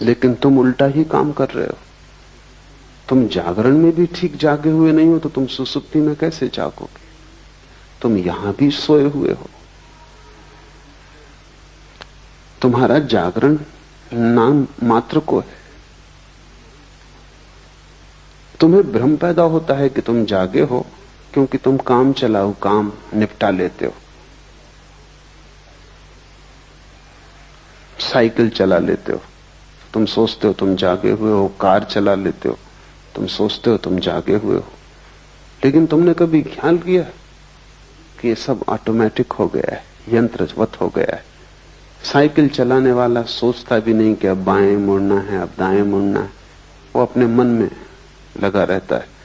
लेकिन तुम उल्टा ही काम कर रहे हो। तुम जागरण में भी ठीक जागे हुए नहीं हो तो तुम सुसुप्ति में कैसे जागोगे? तुम यहां भी सोए हुए हो। तुम्हारा जागरण नाम मात्र को है। तुम्हें भ्रम पैदा होता है कि तुम जागे हो क्योंकि तुम काम चलाओ, काम निपटा लेते हो। साइकिल चला लेते हो, तुम सोचते हो तुम जागे हुए हो। कार चला लेते हो, तुम सोचते हो तुम जागे हुए हो। लेकिन तुमने कभी ख्याल किया कि ये सब ऑटोमेटिक हो गया है, यंत्रवत हो गया है। साइकिल चलाने वाला सोचता भी नहीं कि अब बाएं मुड़ना है, अब दाएं मुड़ना है। वो अपने मन में लगा रहता है।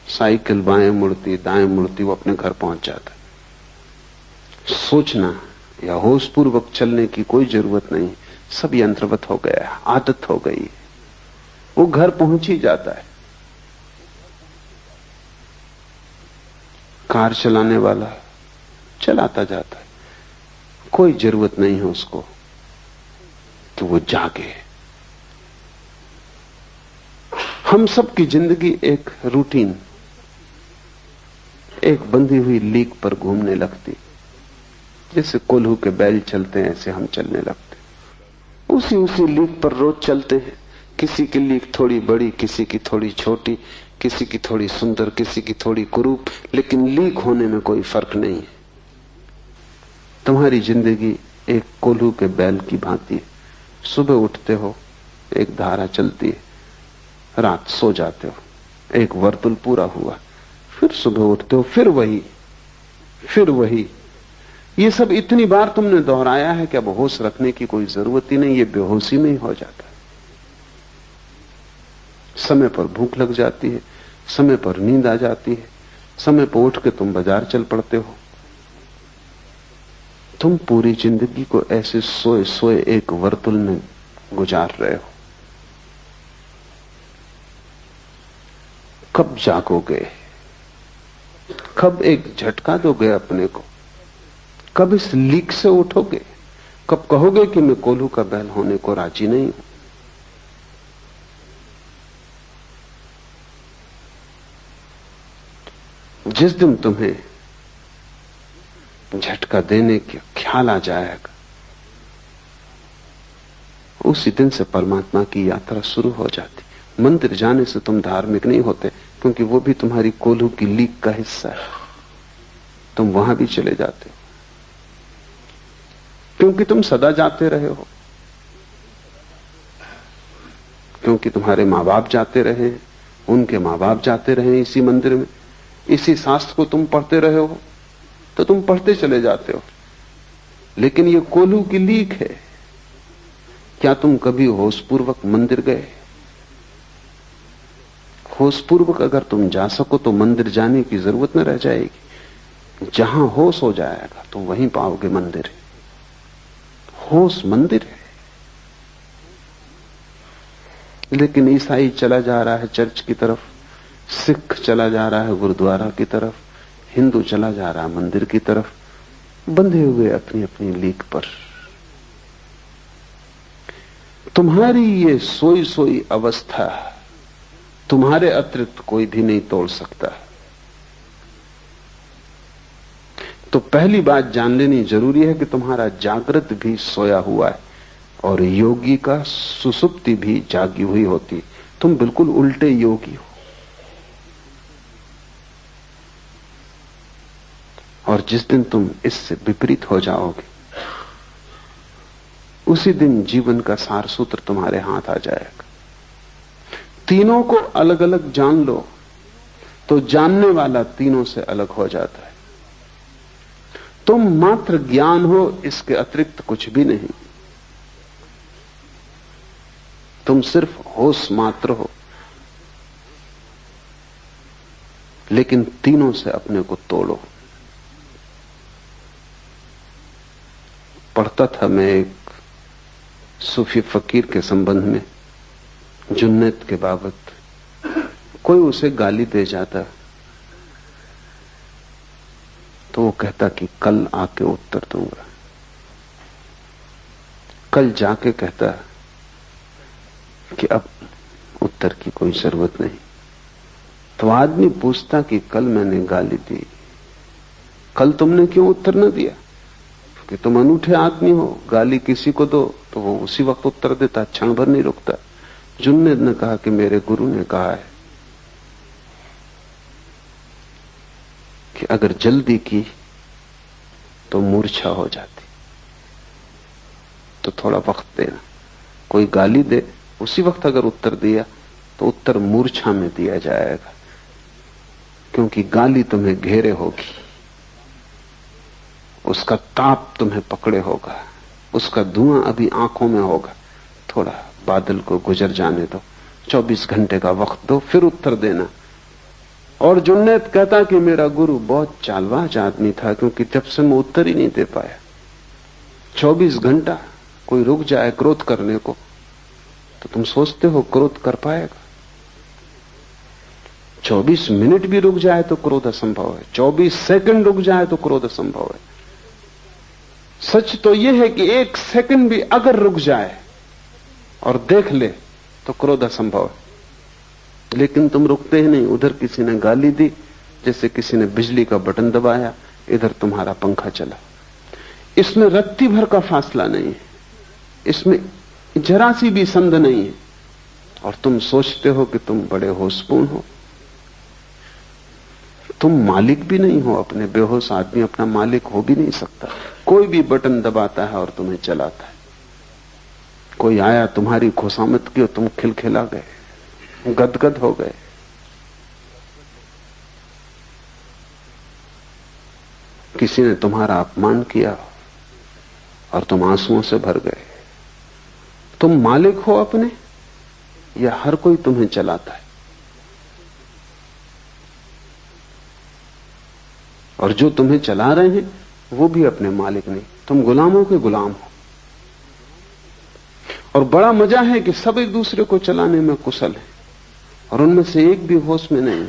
साइकिल बाएं मुड़ती, दाएं मुड़ती, वो अपने घर पहुंच जाता है। सोचना या होशपूर्वक चलने की कोई जरूरत नहीं। सब यंत्रवत हो गया है, आदत हो गई। वो घर पहुंच ही जाता है। कार चलाने वाला चलाता जाता है, कोई जरूरत नहीं है उसको कि वो जागे। हम सब की जिंदगी एक रूटीन, एक बंधी हुई लीक पर घूमने लगती। जैसे कोल्हू के बैल चलते हैं ऐसे हम चलने लगते। उसी लीक पर रोज चलते हैं। किसी की लीक थोड़ी बड़ी, किसी की थोड़ी छोटी, किसी की थोड़ी सुंदर, किसी की थोड़ी कुरूप, लेकिन लीक होने में कोई फर्क नहीं है। तुम्हारी जिंदगी एक कोल्हू के बैल की भांति है। सुबह उठते हो, एक धारा चलती है, रात सो जाते हो, एक वर्तुल पूरा हुआ, फिर सुबह उठते हो, फिर वही। ये सब इतनी बार तुमने दोहराया है कि अब होश रखने की कोई जरूरत ही नहीं। ये बेहोशी में ही हो जाता है। समय पर भूख लग जाती है, समय पर नींद आ जाती है, समय पर उठ के तुम बाजार चल पड़ते हो। तुम पूरी जिंदगी को ऐसे सोए सोए एक वर्तुल में गुजार रहे हो। कब जागोगे? कब एक झटका दोगे अपने को? कब इस लीक से उठोगे? कब कहोगे कि मैं कोल्हू का बैल होने को राजी नहीं हूं? जिस दिन तुम्हें झटका देने का ख्याल आ जाएगा, उसी दिन से परमात्मा की यात्रा शुरू हो जाती। मंदिर जाने से तुम धार्मिक नहीं होते, क्योंकि वो भी तुम्हारी कोल्हू की लीक का हिस्सा है। तुम वहां भी चले जाते हो क्योंकि तुम सदा जाते रहे हो, क्योंकि तुम्हारे मां बाप जाते रहे, उनके मां बाप जाते रहे इसी मंदिर में, इसी शास्त्र को तुम पढ़ते रहे हो, तो तुम पढ़ते चले जाते हो। लेकिन ये कोल्हू की लीक है। क्या तुम कभी होशपूर्वक मंदिर गए? होशपूर्वक अगर तुम जा सको तो मंदिर जाने की जरूरत न रह जाएगी। जहां होश हो जाएगा तुम वहीं पाओगे मंदिर। होश मंदिर है। लेकिन ईसाई चला जा रहा है चर्च की तरफ, सिख चला जा रहा है गुरुद्वारा की तरफ, हिंदू चला जा रहा है मंदिर की तरफ, बंधे हुए अपनी अपनी लीक पर। तुम्हारी ये सोई सोई अवस्था तुम्हारे अतिरिक्त कोई भी नहीं तोड़ सकता। तो पहली बात जान लेनी जरूरी है कि तुम्हारा जागृत भी सोया हुआ है और योगी का सुसुप्ति भी जागी हुई होती। तुम बिल्कुल उल्टे योगी हो। और जिस दिन तुम इससे विपरीत हो जाओगे, उसी दिन जीवन का सार सूत्र तुम्हारे हाथ आ जाएगा। तीनों को अलग अलग जान लो तो जानने वाला तीनों से अलग हो जाता है। तुम मात्र ज्ञान हो, इसके अतिरिक्त कुछ भी नहीं। तुम सिर्फ होश मात्र हो, लेकिन तीनों से अपने को तोड़ो। पढ़ता था मैं एक सूफी फकीर के संबंध में, जुन्नत के बाबत। कोई उसे गाली दे जाता तो वो कहता कि कल आके उत्तर दूंगा। कल जाके कहता कि अब उत्तर की कोई जरूरत नहीं। तो आदमी पूछता कि कल मैंने गाली दी, कल तुमने क्यों उत्तर न दिया? कि तुम अनूठे आदमी हो, गाली किसी को दो तो वो उसी वक्त उत्तर देता, क्षण भर नहीं रुकता। जुन्नद ने कहा कि मेरे गुरु ने कहा है कि अगर जल्दी की तो मूर्छा हो जाती, तो थोड़ा वक्त देना। कोई गाली दे, उसी वक्त अगर उत्तर दिया तो उत्तर मूर्छा में दिया जाएगा, क्योंकि गाली तुम्हें घेरे होगी, उसका ताप तुम्हें पकड़े होगा, उसका धुआं अभी आंखों में होगा। थोड़ा बादल को गुजर जाने दो, 24 घंटे का वक्त दो, फिर उत्तर देना। और जुन्नैद कहता कि मेरा गुरु बहुत चालबाज आदमी था, क्योंकि जब से मैं उत्तर ही नहीं दे पाया। 24 घंटा कोई रुक जाए क्रोध करने को तो तुम सोचते हो क्रोध कर पाएगा। 24 मिनट भी रुक जाए तो क्रोध असंभव है, 24 सेकंड रुक जाए तो क्रोध असंभव है। सच तो यह है कि 1 सेकंड भी अगर रुक जाए और देख ले तो क्रोध असंभव है। लेकिन तुम रुकते ही नहीं। उधर किसी ने गाली दी, जैसे किसी ने बिजली का बटन दबाया, इधर तुम्हारा पंखा चला। इसमें रत्ती भर का फासला नहीं है, इसमें जरा सी भी संद नहीं है, और तुम सोचते हो कि तुम बड़े होशपूर्ण हो। तुम मालिक भी नहीं हो अपने। बेहोश आदमी अपना मालिक हो भी नहीं सकता। कोई भी बटन दबाता है और तुम्हें चलाता है। कोई आया, तुम्हारी खुशामद की और तुम खिलखिला गए, गदगद हो गए। किसी ने तुम्हारा अपमान किया और तुम आंसुओं से भर गए। तुम मालिक हो अपने, या हर कोई तुम्हें चलाता है? और जो तुम्हें चला रहे हैं वो भी अपने मालिक नहीं, तुम गुलामों के गुलाम हो। और बड़ा मजा है कि सब एक दूसरे को चलाने में कुशल है। और उनमें से एक भी होश में नहीं।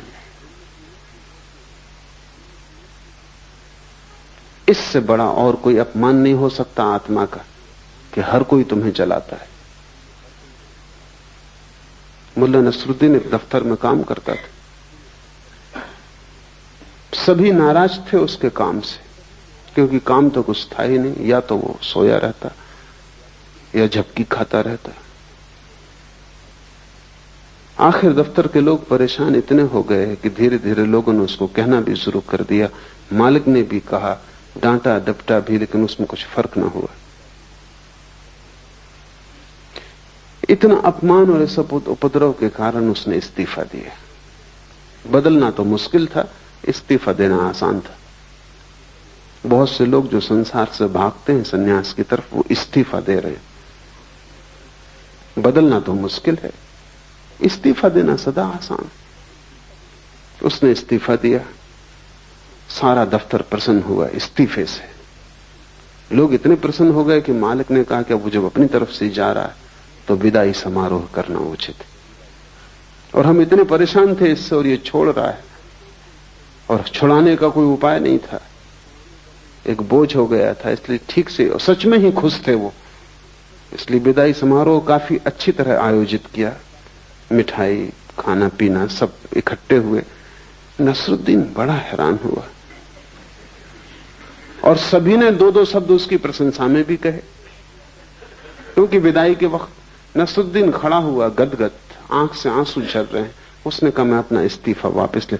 इससे बड़ा और कोई अपमान नहीं हो सकता आत्मा का कि हर कोई तुम्हें जलाता है। मुल्ला नसरुद्दीन एक दफ्तर में काम करता था। सभी नाराज थे उसके काम से, क्योंकि काम तो कुछ था ही नहीं। या तो वो सोया रहता या झपकी खाता रहता। आखिर दफ्तर के लोग परेशान इतने हो गए कि धीरे धीरे लोगों ने उसको कहना भी शुरू कर दिया। मालिक ने भी कहा, डांटा डपटा भी, लेकिन उसमें कुछ फर्क ना हुआ। इतना अपमान और सब उपद्रव के कारण उसने इस्तीफा दिया। बदलना तो मुश्किल था, इस्तीफा देना आसान था। बहुत से लोग जो संसार से भागते हैं सन्यास की तरफ, वो इस्तीफा दे रहे हैं। बदलना तो मुश्किल है, इस्तीफा देना सदा आसान। उसने इस्तीफा दिया। सारा दफ्तर प्रसन्न हुआ इस्तीफे से। लोग इतने प्रसन्न हो गए कि मालिक ने कहा कि अब वो जब अपनी तरफ से जा रहा है तो विदाई समारोह करना उचित है। और हम इतने परेशान थे इससे, और ये छोड़ रहा है, और छुड़ाने का कोई उपाय नहीं था। एक बोझ हो गया था, इसलिए ठीक से, और सच में ही खुश थे वो, इसलिए विदाई समारोह काफी अच्छी तरह आयोजित किया। मिठाई, खाना पीना सब इकट्ठे हुए। नसरुद्दीन बड़ा हैरान हुआ, और सभी ने दो दो शब्द उसकी प्रशंसा में भी कहे। क्योंकि विदाई के वक्त नसरुद्दीन खड़ा हुआ गदगद, आंख से आंसू झर रहे हैं। उसने कहा, मैं अपना इस्तीफा वापस ले,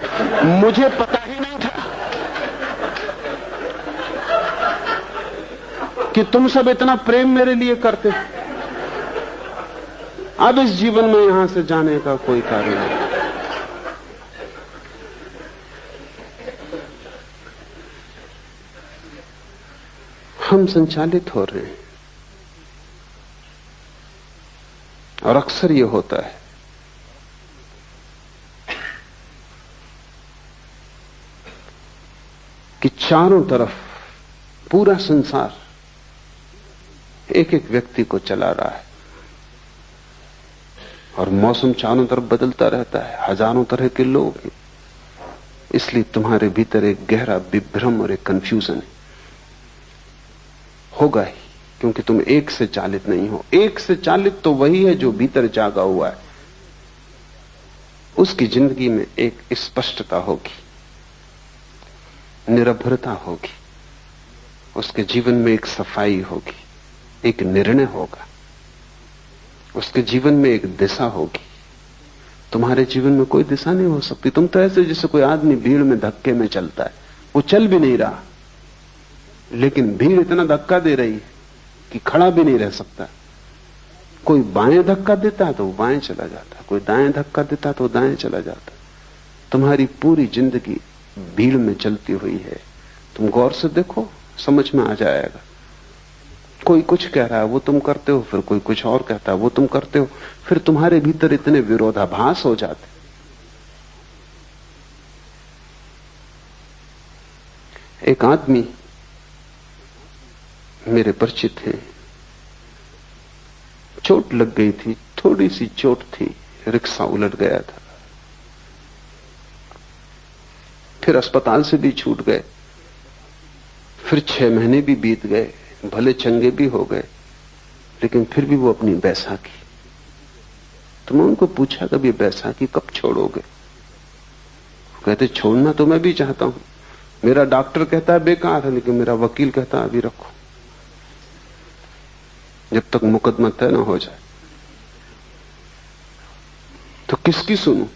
मुझे पता ही नहीं था कि तुम सब इतना प्रेम मेरे लिए करते। अब इस जीवन में यहां से जाने का कोई कारण नहीं। हम संचालित हो रहे हैं, और अक्सर यह होता है कि चारों तरफ पूरा संसार एक एक व्यक्ति को चला रहा है, और मौसम चारों तरफ बदलता रहता है, हजारों तरह के लोग हैं। इसलिए तुम्हारे भीतर एक गहरा विभ्रम और एक कंफ्यूजन है, होगा ही, क्योंकि तुम एक से चालित नहीं हो। एक से चालित तो वही है जो भीतर जागा हुआ है। उसकी जिंदगी में एक स्पष्टता होगी, निरभ्रता होगी, उसके जीवन में एक सफाई होगी, एक निर्णय होगा, उसके जीवन में एक दिशा होगी। तुम्हारे जीवन में कोई दिशा नहीं हो सकती। तुम तो ऐसे जैसे कोई आदमी भीड़ में धक्के में चलता है, वो चल भी नहीं रहा, लेकिन भीड़ इतना धक्का दे रही है कि खड़ा भी नहीं रह सकता। कोई बाएं धक्का देता है तो वो बाएं चला जाता है, कोई दाएं धक्का देता है तो वो दाएं चला जाता है। तुम्हारी पूरी जिंदगी भीड़ में चलती हुई है। तुम गौर से देखो, समझ में आ जाएगा। कोई कुछ कह रहा है वो तुम करते हो, फिर कोई कुछ और कहता है वो तुम करते हो, फिर तुम्हारे भीतर इतने विरोधाभास हो जाते। एक आदमी मेरे परिचित हैं, चोट लग गई थी, थोड़ी सी चोट थी, रिक्शा उलट गया था, फिर अस्पताल से भी छूट गए, फिर 6 महीने भी बीत गए, भले चंगे भी हो गए, लेकिन फिर भी वो अपनी बैसाखी। तो मैं उनको पूछा, कब ये बैसाखी कब छोड़ोगे? कहते, छोड़ना तो मैं भी चाहता हूं, मेरा डॉक्टर कहता है बेकार है, लेकिन मेरा वकील कहता है अभी रखो, जब तक मुकदमा तय ना हो जाए। तो किसकी सुनूं?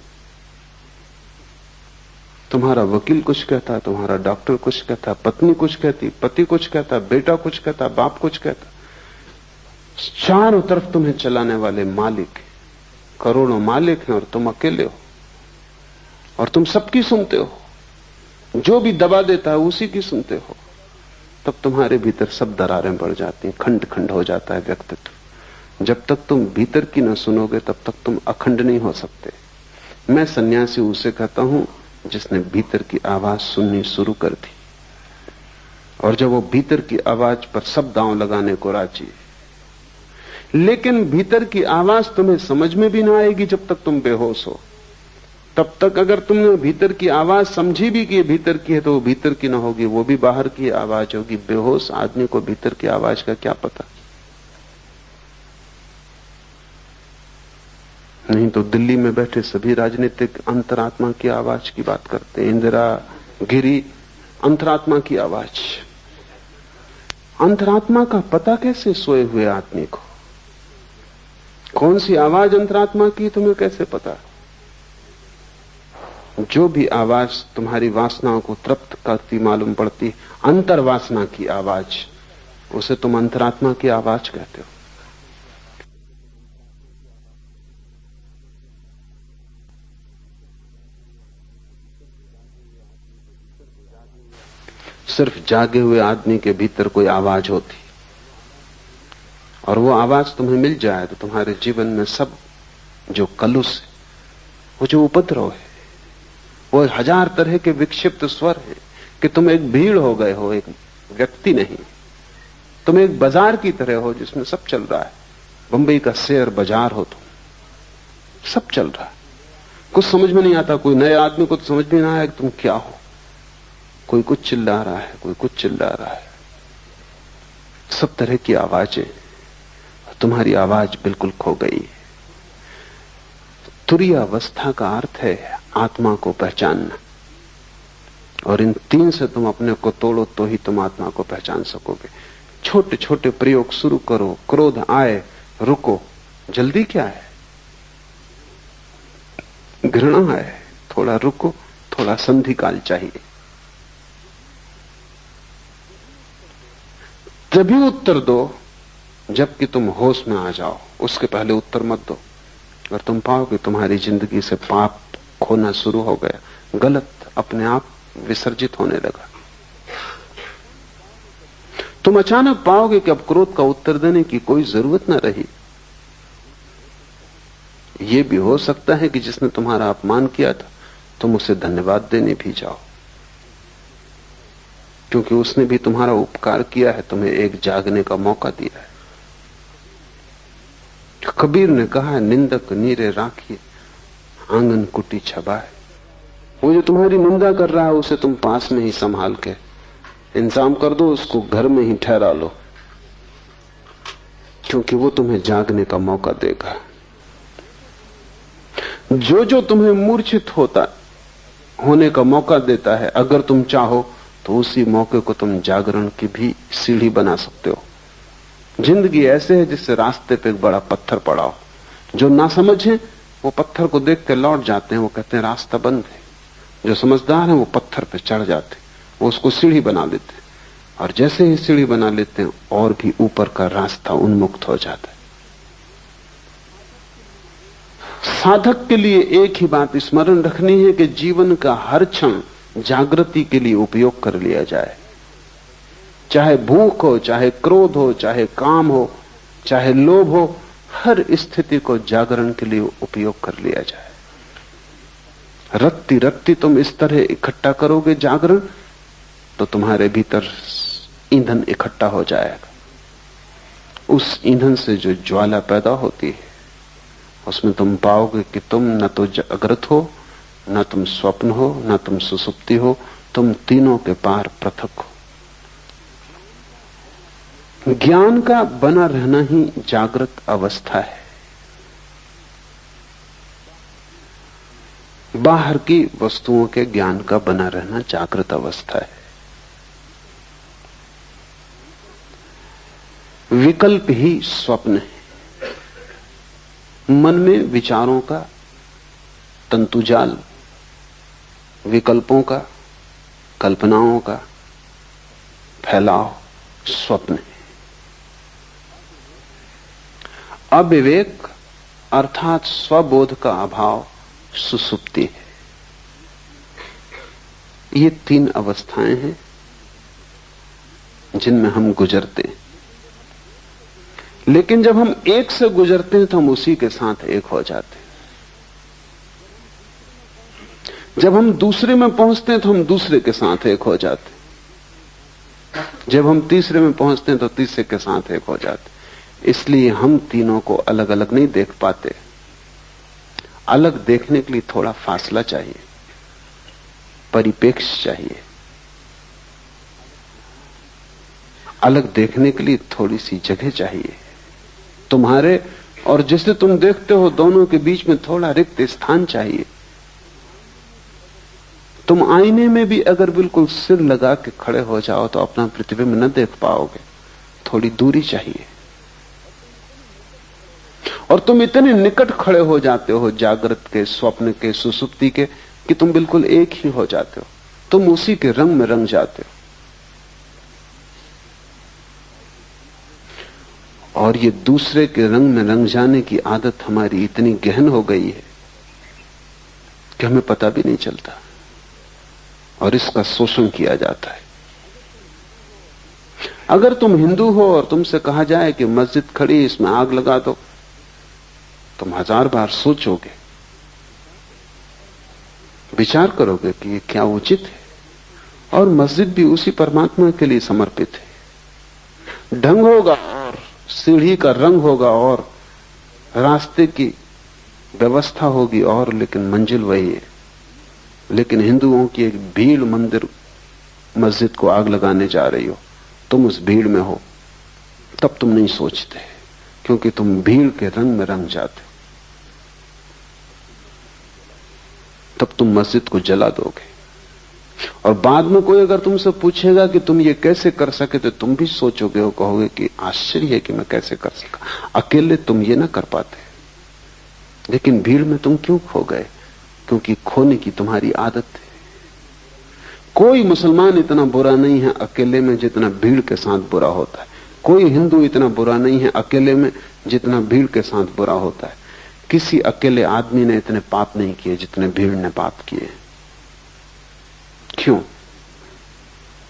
तुम्हारा वकील कुछ कहता, तुम्हारा डॉक्टर कुछ कहता, पत्नी कुछ कहती, पति कुछ कहता, बेटा कुछ कहता, बाप कुछ कहता। चारों तरफ तुम्हें चलाने वाले मालिक, करोड़ों मालिक हैं, और तुम अकेले हो, और तुम सबकी सुनते हो। जो भी दबा देता है उसी की सुनते हो। तब तुम्हारे भीतर सब दरारें बढ़ जाती हैं, खंड खंड हो जाता है व्यक्तित्व। जब तक तुम भीतर की न सुनोगे तब तक तुम अखंड नहीं हो सकते। मैं सन्यासी उसे कहता हूं जिसने भीतर की आवाज सुननी शुरू कर दी, और जब वो भीतर की आवाज पर सब दांव लगाने को राजी। लेकिन भीतर की आवाज तुम्हें समझ में भी ना आएगी जब तक तुम बेहोश हो। तब तक अगर तुमने भीतर की आवाज समझी भी कि ये भीतर की है तो वो भीतर की ना होगी, वो भी बाहर की आवाज होगी। बेहोश आदमी को भीतर की आवाज का क्या पता। नहीं तो दिल्ली में बैठे सभी राजनीतिक अंतरात्मा की आवाज की बात करते हैं। इंदिरा, गिरी, अंतरात्मा की आवाज। अंतरात्मा का पता कैसे सोए हुए आदमी को? कौन सी आवाज अंतरात्मा की तुम्हें कैसे पता? जो भी आवाज तुम्हारी वासनाओं को तृप्त करती मालूम पड़ती, अंतर्वासना की आवाज, उसे तुम अंतरात्मा की आवाज कहते हो। सिर्फ जागे हुए आदमी के भीतर कोई आवाज होती, और वो आवाज तुम्हें मिल जाए तो तुम्हारे जीवन में सब जो कलुष है, वो जो उपद्रव है, वो 1000 तरह के विक्षिप्त स्वर है कि तुम एक भीड़ हो गए हो, एक व्यक्ति नहीं। तुम एक बाजार की तरह हो जिसमें सब चल रहा है। बंबई का शेयर बाजार हो तुम, सब चल रहा है। कुछ समझ में नहीं आता। कोई नए आदमी को तो समझ में ना आया कि तुम क्या हो। कोई कुछ चिल्ला रहा है, कोई कुछ चिल्ला रहा है, सब तरह की आवाजें। तुम्हारी आवाज बिल्कुल खो गई है। तुरीयावस्था का अर्थ है आत्मा को पहचानना, और इन 3 से तुम अपने को तोड़ो तो ही तुम आत्मा को पहचान सकोगे। छोटे छोटे प्रयोग शुरू करो। क्रोध आए, रुको, जल्दी क्या है? घृणा आए, थोड़ा रुको, थोड़ा संधि काल चाहिए, तभी उत्तर दो। जबकि तुम होश में आ जाओ, उसके पहले उत्तर मत दो। अगर तुम पाओ कि तुम्हारी जिंदगी से पाप खोना शुरू हो गया, गलत अपने आप विसर्जित होने लगा, तुम अचानक पाओगे कि अब क्रोध का उत्तर देने की कोई जरूरत न रही। यह भी हो सकता है कि जिसने तुम्हारा अपमान किया था तुम उसे धन्यवाद देने भी जाओ, क्योंकि उसने भी तुम्हारा उपकार किया है, तुम्हें एक जागने का मौका दिया है। कबीर ने कहा है, निंदक नीरे राखिए आंगन कुटी छबाए। वो जो तुम्हारी निंदा कर रहा है उसे तुम पास में ही संभाल के इंतजाम कर दो, उसको घर में ही ठहरा लो, क्योंकि वो तुम्हें जागने का मौका देगा। जो जो तुम्हें मूर्छित होने का मौका देता है, अगर तुम चाहो तो उसी मौके को तुम जागरण की भी सीढ़ी बना सकते हो। जिंदगी ऐसे है जिससे रास्ते पे एक बड़ा पत्थर पड़ा हो। जो ना समझे वो पत्थर को देख के लौट जाते हैं, वो कहते हैं रास्ता बंद है। जो समझदार है वो पत्थर पे चढ़ जाते, वो उसको सीढ़ी बना लेते, और जैसे ही सीढ़ी बना लेते हैं और भी ऊपर का रास्ता उन्मुक्त हो जाता है। साधक के लिए एक ही बात स्मरण रखनी है कि जीवन का हर क्षण जागृति के लिए उपयोग कर लिया जाए। चाहे भूख हो, चाहे क्रोध हो, चाहे काम हो, चाहे लोभ हो, हर स्थिति को जागरण के लिए उपयोग कर लिया जाए। रत्ती रत्ती तुम इस तरह इकट्ठा करोगे जागरण, तो तुम्हारे भीतर ईंधन इकट्ठा हो जाएगा। उस ईंधन से जो ज्वाला पैदा होती है उसमें तुम पाओगे कि तुम न तो जागृत हो, न तुम स्वप्न हो, न तुम सुसुप्ति हो, तुम तीनों के पार पृथक हो। ज्ञान का बना रहना ही जागृत अवस्था है। बाहर की वस्तुओं के ज्ञान का बना रहना जागृत अवस्था है। विकल्प ही स्वप्न है। मन में विचारों का तंतुजाल, विकल्पों का, कल्पनाओं का फैलाव स्वप्न है। अविवेक अर्थात स्वबोध का अभाव सुसुप्ति है। ये 3 अवस्थाएं हैं जिनमें हम गुजरते हैं। लेकिन जब हम एक से गुजरते हैं तो हम उसी के साथ एक हो जाते हैं। जब हम दूसरे में पहुंचते हैं तो हम दूसरे के साथ एक हो जाते हैं। जब हम तीसरे में पहुंचते हैं तो तीसरे के साथ एक हो जाते हैं। इसलिए हम तीनों को अलग अलग नहीं देख पाते। अलग देखने के लिए थोड़ा फासला चाहिए, परिपेक्ष चाहिए। अलग देखने के लिए थोड़ी सी जगह चाहिए। तुम्हारे और जिसे तुम देखते हो दोनों के बीच में थोड़ा रिक्त स्थान चाहिए। तुम आईने में भी अगर बिल्कुल सिर लगा के खड़े हो जाओ तो अपना प्रतिबिंब न देख पाओगे, थोड़ी दूरी चाहिए। और तुम इतने निकट खड़े हो जाते हो जागृत के, स्वप्न के, सुसुप्ति के, कि तुम बिल्कुल एक ही हो जाते हो। तुम उसी के रंग में रंग जाते हो। और ये दूसरे के रंग में रंग जाने की आदत हमारी इतनी गहन हो गई है कि हमें पता भी नहीं चलता, और इसका शोषण किया जाता है। अगर तुम हिंदू हो और तुमसे कहा जाए कि मस्जिद खड़ी, इसमें आग लगा दो, तुम 1000 बार सोचोगे, विचार करोगे कि ये क्या उचित है। और मस्जिद भी उसी परमात्मा के लिए समर्पित है। ढंग होगा और सीढ़ी का रंग होगा और रास्ते की व्यवस्था होगी और, लेकिन मंजिल वही है। लेकिन हिंदुओं की एक भीड़ मंदिर मस्जिद को आग लगाने जा रही हो, तुम उस भीड़ में हो, तब तुम नहीं सोचते, क्योंकि तुम भीड़ के रंग में रंग जाते हो। तब तुम मस्जिद को जला दोगे। और बाद में कोई अगर तुमसे पूछेगा कि तुम ये कैसे कर सके, तो तुम भी सोचोगे और कहोगे कि आश्चर्य है कि मैं कैसे कर सका। अकेले तुम ये ना कर पाते, लेकिन भीड़ में तुम क्यों खो गए? क्योंकि खोने की तुम्हारी आदत है। कोई मुसलमान इतना बुरा नहीं है अकेले में जितना भीड़ के साथ बुरा होता है। कोई हिंदू इतना बुरा नहीं है अकेले में जितना भीड़ के साथ बुरा होता है। किसी अकेले आदमी ने इतने पाप नहीं किए जितने भीड़ ने पाप किए। क्यों?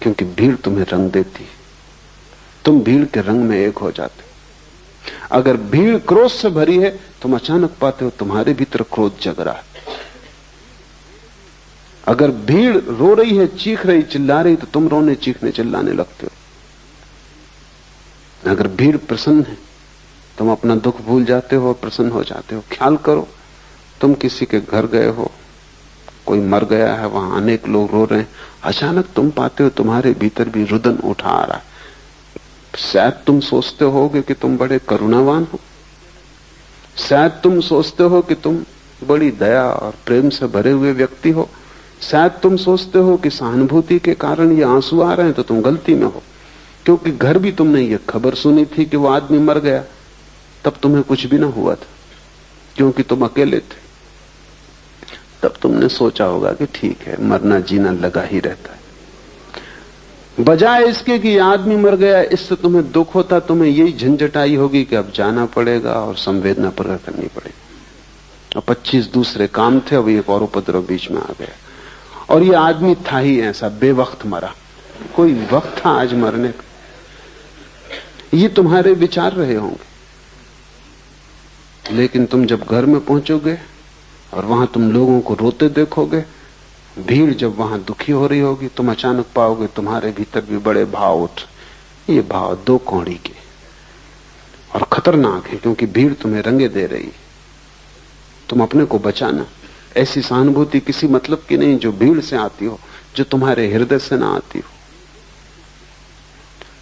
क्योंकि भीड़ तुम्हें रंग देती, तुम भीड़ के रंग में एक हो जाते हो। अगर भीड़ क्रोध से भरी है, तुम अचानक पाते हो तुम्हारे भीतर क्रोध जग रहा है। अगर भीड़ रो रही है, चीख रही, चिल्ला रही, तो तुम रोने, चीखने, चिल्लाने लगते हो। अगर भीड़ प्रसन्न है, तुम अपना दुख भूल जाते हो, प्रसन्न हो जाते हो। ख्याल करो, तुम किसी के घर गए हो, कोई मर गया है, वहां अनेक लोग रो रहे हैं, अचानक तुम पाते हो तुम्हारे भीतर भी रुदन उठा आ रहा है। शायद तुम सोचते होगे कि तुम बड़े करुणावान हो, शायद तुम सोचते हो कि तुम बड़ी दया और प्रेम से भरे हुए व्यक्ति हो, शायद तुम सोचते हो कि सहानुभूति के कारण ये आंसू आ रहे हैं, तो तुम गलती में हो। क्योंकि घर भी तुमने ये खबर सुनी थी कि वो आदमी मर गया, तब तुम्हें कुछ भी ना हुआ था, क्योंकि तुम अकेले थे। तब तुमने सोचा होगा कि ठीक है, मरना जीना लगा ही रहता है। बजाय इसके कि आदमी मर गया, इससे तुम्हें दुख होता, तुम्हें यही झंझट आई होगी कि अब जाना पड़ेगा और संवेदना प्रकट करनी पड़ेगी। और 25 दूसरे काम थे, अब एक और उपद्रव बीच में आ गया। और ये आदमी था ही ऐसा, बेवक्त मरा। कोई वक्त था आज मरने का? ये तुम्हारे विचार रहे होंगे। लेकिन तुम जब घर में पहुंचोगे और वहां तुम लोगों को रोते देखोगे, भीड़ जब वहां दुखी हो रही होगी, तुम अचानक पाओगे तुम्हारे भीतर भी बड़े भाव उठ। ये भाव 2 कौड़ी के और खतरनाक है, क्योंकि भीड़ तुम्हें रंगे दे रही है। तुम अपने को बचाना। ऐसी सहानुभूति किसी मतलब की नहीं जो भीड़ से आती हो, जो तुम्हारे हृदय से ना आती हो।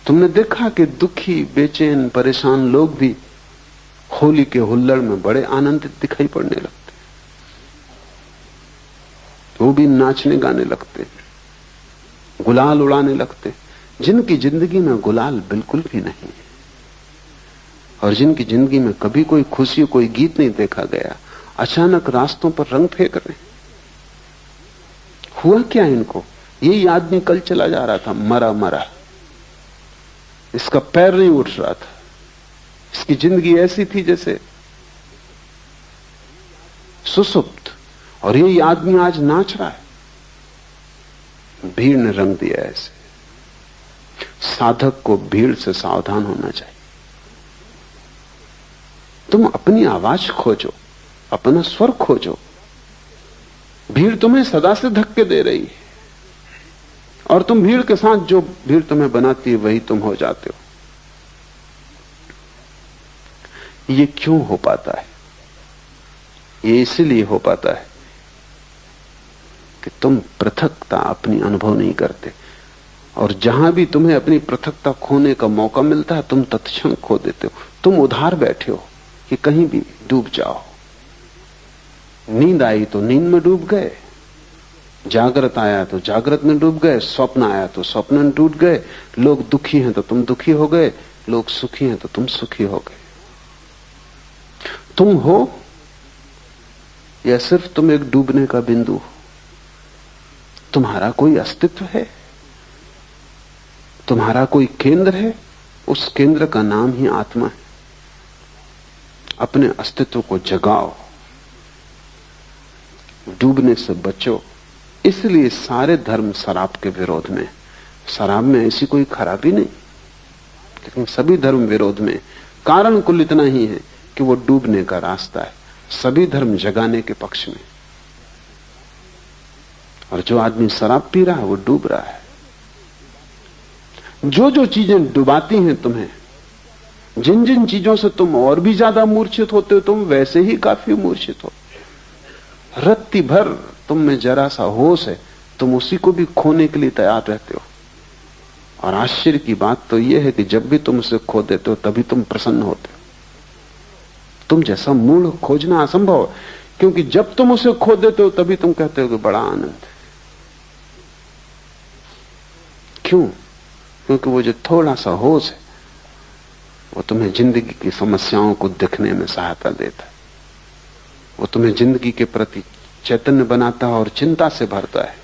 तुमने देखा कि दुखी, बेचैन, परेशान लोग भी होली के हुल्लड़ में बड़े आनंदित दिखाई पड़ने लगते। वो भी नाचने गाने लगते, गुलाल उड़ाने लगते। जिनकी जिंदगी में गुलाल बिल्कुल भी नहीं है, और जिनकी जिंदगी में कभी कोई खुशी, कोई गीत नहीं देखा गया, अचानक रास्तों पर रंग फेंक रहे। हुआ क्या इनको? यही आदमी कल चला जा रहा था, मरा मरा, इसका पैर नहीं उठ रहा था, इसकी जिंदगी ऐसी थी जैसे सुसुप्त, और यही आदमी आज नाच रहा है। भीड़ ने रंग दिया ऐसे। साधक को भीड़ से सावधान होना चाहिए। तुम अपनी आवाज खोजो, अपना स्वर खोजो। भीड़ तुम्हें सदा से धक्के दे रही है, और तुम भीड़ के साथ, जो भीड़ तुम्हें बनाती है वही तुम हो जाते हो। ये क्यों हो पाता है? ये इसलिए हो पाता है कि तुम पृथकता अपनी अनुभव नहीं करते, और जहां भी तुम्हें अपनी पृथकता खोने का मौका मिलता है तुम तत्क्षण खो देते हो। तुम उधार बैठे हो कि कहीं भी डूब जाओ। नींद आई तो नींद में डूब गए, जागृत आया तो जागृत में डूब गए, स्वप्न आया तो स्वप्न में डूब गए। लोग दुखी हैं तो तुम दुखी हो गए, लोग सुखी हैं तो तुम सुखी हो गए। तुम हो या सिर्फ तुम एक डूबने का बिंदु हो? तुम्हारा कोई अस्तित्व है, तुम्हारा कोई केंद्र है। उस केंद्र का नाम ही आत्मा है। अपने अस्तित्व को जगाओ, डूबने से बचो। इसलिए सारे धर्म शराब के विरोध में। शराब में ऐसी कोई खराबी नहीं, लेकिन सभी धर्म विरोध में। कारण कुल इतना ही है कि वो डूबने का रास्ता है। सभी धर्म जगाने के पक्ष में, और जो आदमी शराब पी रहा है वो डूब रहा है। जो जो चीजें डुबाती हैं तुम्हें, जिन जिन चीजों से तुम और भी ज्यादा मूर्छित होते हो, तुम वैसे ही काफी मूर्छित हो। रत्ती भर तुम में जरा सा होश है, तुम उसी को भी खोने के लिए तैयार रहते हो। और आश्चर्य की बात तो यह है कि जब भी तुम उसे खो देते हो तभी तुम प्रसन्न होते हो। तुम जैसा मूल खोजना असंभव है, क्योंकि जब तुम उसे खो देते हो तभी तुम कहते हो कि बड़ा आनंद है। क्यों? क्योंकि वो जो थोड़ा सा होश है वो तुम्हें जिंदगी की समस्याओं को देखने में सहायता देता है। वो तुम्हें जिंदगी के प्रति चैतन्य बनाता है और चिंता से भरता है।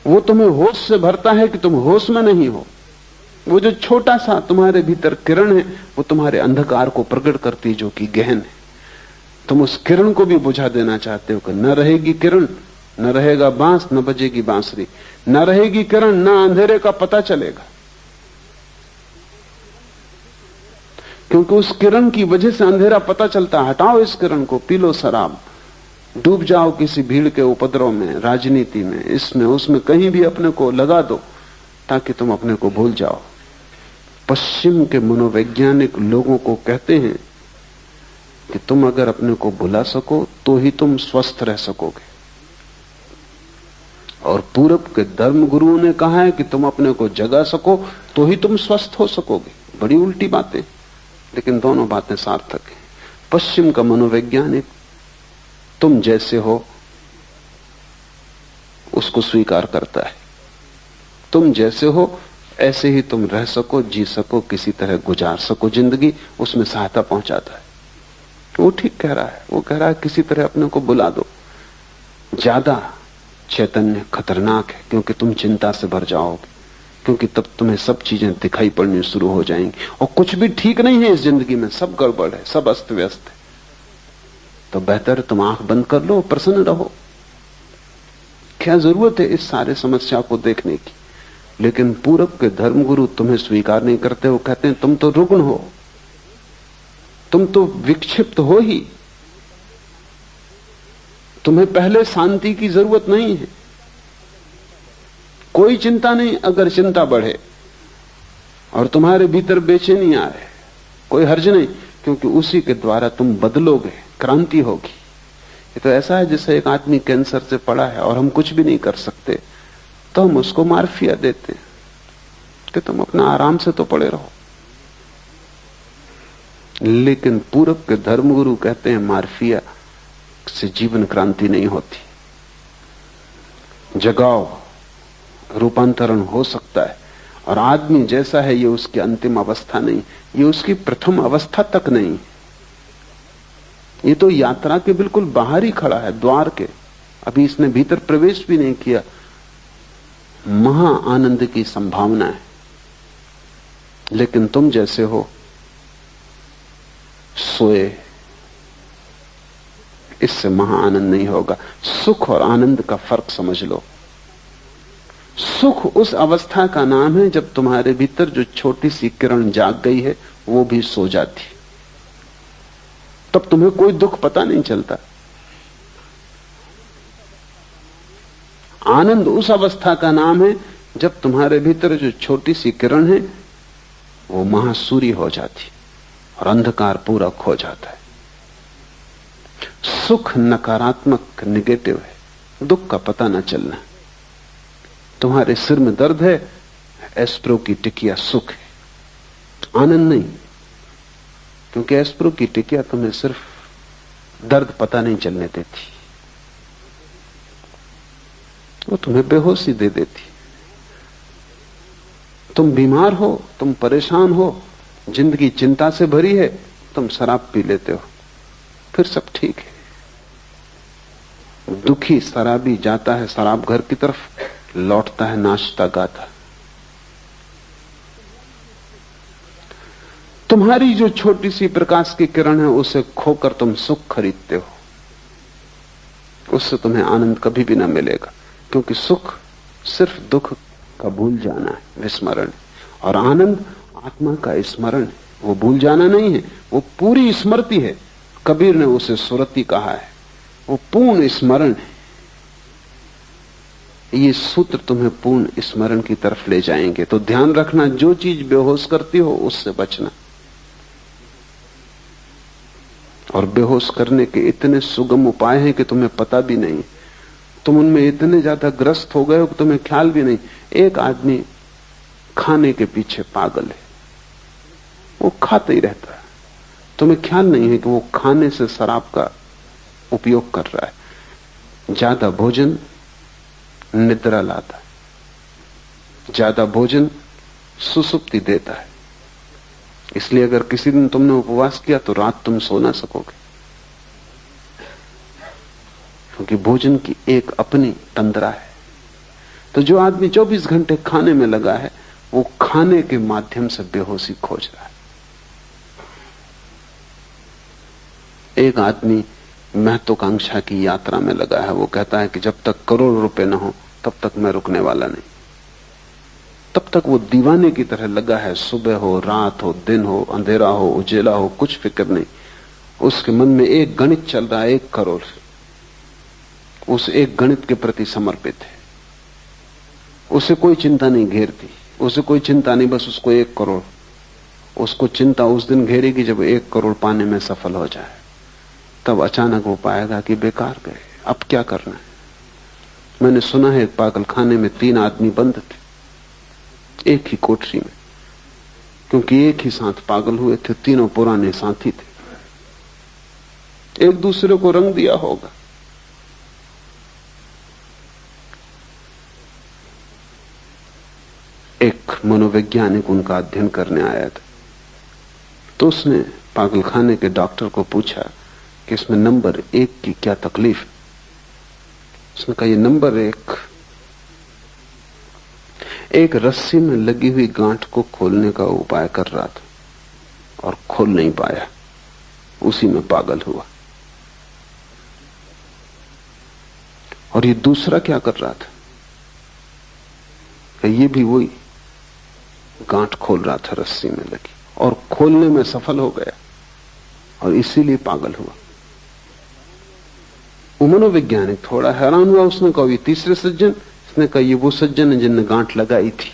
वो तुम्हें होश से भरता है कि तुम होश में नहीं हो। वो जो छोटा सा तुम्हारे भीतर किरण है वो तुम्हारे अंधकार को प्रकट करती है, जो कि गहन है। तुम उस किरण को भी बुझा देना चाहते हो कि न रहेगी किरण, न रहेगा बांस, न बजेगी बांसुरी। न रहेगी किरण, न अंधेरे का पता चलेगा, क्योंकि उस किरण की वजह से अंधेरा पता चलता। हटाओ इस किरण को, पी लो शराब, डूब जाओ किसी भीड़ के उपद्रव में, राजनीति में, इसमें उसमें, कहीं भी अपने को लगा दो ताकि तुम अपने को भूल जाओ। पश्चिम के मनोवैज्ञानिक लोगों को कहते हैं कि तुम अगर अपने को भुला सको तो ही तुम स्वस्थ रह सकोगे, और पूरब के धर्म गुरुओं ने कहा है कि तुम अपने को जगा सको तो ही तुम स्वस्थ हो सकोगे। बड़ी उल्टी बातें, लेकिन दोनों बातें सार्थक हैं। पश्चिम का मनोवैज्ञानिक तुम जैसे हो उसको स्वीकार करता है। तुम जैसे हो ऐसे ही तुम रह सको, जी सको, किसी तरह गुजार सको जिंदगी, उसमें सहायता पहुंचाता है। वो ठीक कह रहा है। वो कह रहा है किसी तरह अपने को बुला दो। ज्यादा चैतन्य खतरनाक है, क्योंकि तुम चिंता से भर जाओगे, क्योंकि तब तुम्हें सब चीजें दिखाई पड़नी शुरू हो जाएंगी और कुछ भी ठीक नहीं है इस जिंदगी में, सब गड़बड़ है, सब अस्त व्यस्त है। तो बेहतर तुम आंख बंद कर लो, प्रसन्न रहो। क्या जरूरत है इस सारे समस्या को देखने की? लेकिन पूरब के धर्मगुरु तुम्हें स्वीकार नहीं करते। वो कहते हैं तुम तो रुग्ण हो, तुम तो विक्षिप्त हो ही, तुम्हें पहले शांति की जरूरत नहीं है। कोई चिंता नहीं, अगर चिंता बढ़े और तुम्हारे भीतर बेचैनी आए, कोई हर्ज नहीं, क्योंकि उसी के द्वारा तुम बदलोगे, क्रांति होगी। ये तो ऐसा है जैसे एक आदमी कैंसर से पड़ा है और हम कुछ भी नहीं कर सकते, तो हम उसको मार्फिया देते कि तुम अपना आराम से तो पड़े रहो। लेकिन पूरब के धर्मगुरु कहते हैं मार्फिया से जीवन क्रांति नहीं होती। जगाओ, रूपांतरण हो सकता है। और आदमी जैसा है ये उसकी अंतिम अवस्था नहीं, ये उसकी प्रथम अवस्था तक नहीं। ये तो यात्रा के बिल्कुल बाहर ही खड़ा है, द्वार के। अभी इसने भीतर प्रवेश भी नहीं किया। महा आनंद की संभावना है, लेकिन तुम जैसे हो सोए, इससे महा आनंद नहीं होगा। सुख और आनंद का फर्क समझ लो। सुख उस अवस्था का नाम है जब तुम्हारे भीतर जो छोटी सी किरण जाग गई है वो भी सो जाती, तब तुम्हें कोई दुख पता नहीं चलता। आनंद उस अवस्था का नाम है जब तुम्हारे भीतर जो छोटी सी किरण है वो महासूर्य हो जाती और अंधकार पूरा खो जाता है। सुख नकारात्मक निगेटिव है, दुख का पता न चलना। तुम्हारे सिर में दर्द है, एस्प्रो की टिकिया सुख है, आनंद नहीं, क्योंकि एस्प्रो की टिकिया तुम्हें सिर्फ दर्द पता नहीं चलने देती, वो तुम्हें बेहोशी दे देती। तुम बीमार हो, तुम परेशान हो, जिंदगी चिंता से भरी है, तुम शराब पी लेते हो, फिर सब ठीक है। दुखी शराबी जाता है शराब घर की तरफ, लौटता है नाचता गाता। तुम्हारी जो छोटी सी प्रकाश की किरण है, उसे खोकर तुम सुख खरीदते हो, उससे तुम्हें आनंद कभी भी ना मिलेगा, क्योंकि सुख सिर्फ दुख का भूल जाना है, विस्मरण, और आनंद आत्मा का स्मरण है, वो भूल जाना नहीं है, वो पूरी स्मृति है। कबीर ने उसे सुरति कहा है, वो पूर्ण स्मरण है। ये सूत्र तुम्हें पूर्ण स्मरण की तरफ ले जाएंगे। तो ध्यान रखना, जो चीज बेहोश करती हो उससे बचना। और बेहोश करने के इतने सुगम उपाय हैं कि तुम्हें पता भी नहीं, तुम उनमें इतने ज्यादा ग्रस्त हो गए हो कि तुम्हें ख्याल भी नहीं। एक आदमी खाने के पीछे पागल है, वो खाता ही रहता है, तुम्हें ख्याल नहीं है कि वो खाने से शराब का उपयोग कर रहा है। ज्यादा भोजन निद्रा लाता है, ज्यादा भोजन सुसुप्ति देता है। इसलिए अगर किसी दिन तुमने उपवास किया तो रात तुम सो ना सकोगे, क्योंकि भोजन की एक अपनी तंद्रा है। तो जो आदमी 24 घंटे खाने में लगा है, वो खाने के माध्यम से बेहोशी खोज रहा है। एक आदमी महत्वाकांक्षा की यात्रा में लगा है, वो कहता है कि जब तक करोड़ रुपए न हो तब तक मैं रुकने वाला नहीं। तब तक वो दीवाने की तरह लगा है, सुबह हो, रात हो, दिन हो, अंधेरा हो, उजेला हो, कुछ फिक्र नहीं। उसके मन में एक गणित चल रहा है, 1 करोड़। उस एक गणित के प्रति समर्पित है, उसे कोई चिंता नहीं घेरती, उसे कोई चिंता नहीं, बस उसको 1 करोड़। उसको चिंता उस दिन घेरेगी जब 1 करोड़ पाने में सफल हो जाए, तब अचानक वो पाएगा कि बेकार गए, अब क्या करना है। मैंने सुना है पागल खाने में 3 आदमी बंद थे एक ही कोठरी में, क्योंकि एक ही साथ पागल हुए थे, तीनों पुराने साथी थे, एक दूसरे को रंग दिया होगा। एक मनोवैज्ञानिक उनका अध्ययन करने आया था, तो उसने पागल खाने के डॉक्टर को पूछा कि इसमें नंबर 1 की क्या तकलीफ है। उसने कहा, ये नंबर 1 एक रस्सी में लगी हुई गांठ को खोलने का उपाय कर रहा था और खोल नहीं पाया, उसी में पागल हुआ। और ये दूसरा क्या कर रहा था कि ये भी वही गांठ खोल रहा था रस्सी में लगी, और खोलने में सफल हो गया और इसीलिए पागल हुआ। वो मनोवैज्ञानिक थोड़ा हैरान हुआ। उसने कहा, ये तीसरे सज्जन? उसने कहा, ये वो सज्जन है जिनने गांठ लगाई थी।